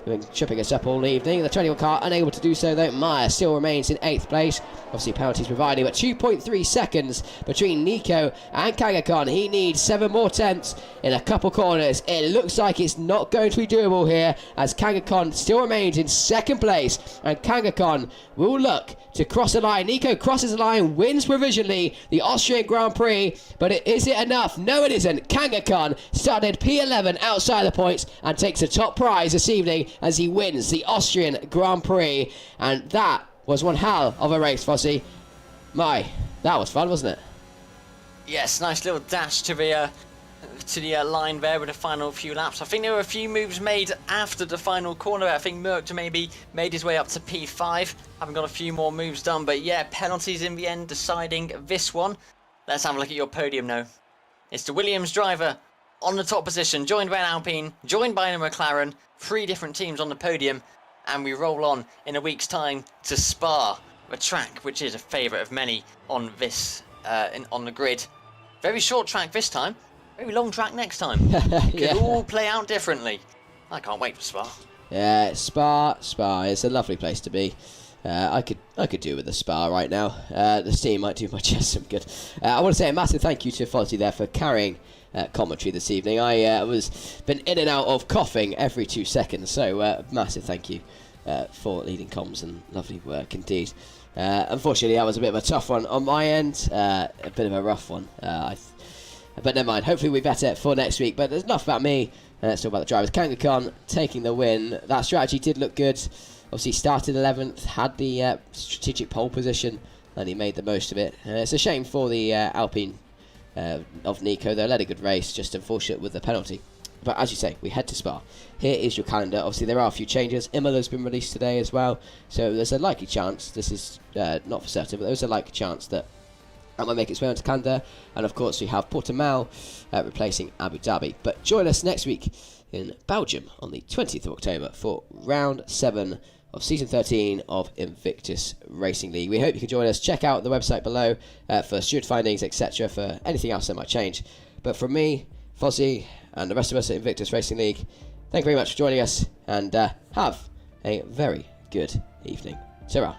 been tripping us up all evening. The 21 car unable to do so though. Meyer still remains in 8th place. Obviously penalties provided, but 2.3 seconds between Nico and Kangakon. He needs 7 more tenths in a couple corners. It looks like it's not going to be doable here, as Kangakon still remains in 2nd place, and Kangakon will look to cross the line. Nico crosses the line, wins provisionally the Austrian Grand Prix, but is it enough? No, it isn't. Kangakon started P11 outside the points and takes the top prize this evening as he wins the Austrian Grand Prix, and that was one hell of a race, Fossey. That was fun, wasn't it?
Yes, nice little dash to the line there with the final few laps. I think there were a few moves made after the final corner. I think Merck maybe made his way up to P5. Haven't got a few more moves done, but yeah, penalties in the end deciding this one. Let's have a look at your podium now. It's the Williams driver on the top position, joined by an Alpine, joined by a McLaren, 3 different teams on the podium, and we roll on in a week's time to Spa, a track which is a favourite of many on this on the grid. Very short track this time, very long track next time. Could all play out differently. I can't wait for Spa.
Yeah, Spa is a lovely place to be. I could do with the Spa right now. The steam might do my chest some good. I want to say a massive thank you to Fozzie there for carrying commentary this evening. I was been in and out of coughing every 2 seconds, so massive thank you for leading comms, and lovely work indeed. Unfortunately, that was a bit of a tough one on my end, a bit of a rough one. But never mind, hopefully we'll be better for next week. But there's enough about me, let's talk about the drivers. Kangakon taking the win. That strategy did look good. Obviously started 11th, had the strategic pole position, and he made the most of it. It's a shame for the Alpine of Nico. They led a good race, just unfortunate with the penalty. But as you say, we head to Spa. Here is your calendar. Obviously there are a few changes. Imola's been released today as well, so there's a likely chance, this is not for certain, but there's a likely chance that might make its way onto calendar. And of course we have Portimao replacing Abu Dhabi. But join us next week in Belgium on the 20th of October for round 7 of season 13 of Invictus Racing League. We hope you can join us. Check out the website below for steward findings, etc., for anything else that might change. But from me, Fozzie, and the rest of us at Invictus Racing League, thank you very much for joining us, and have a very good evening. Ta-ra.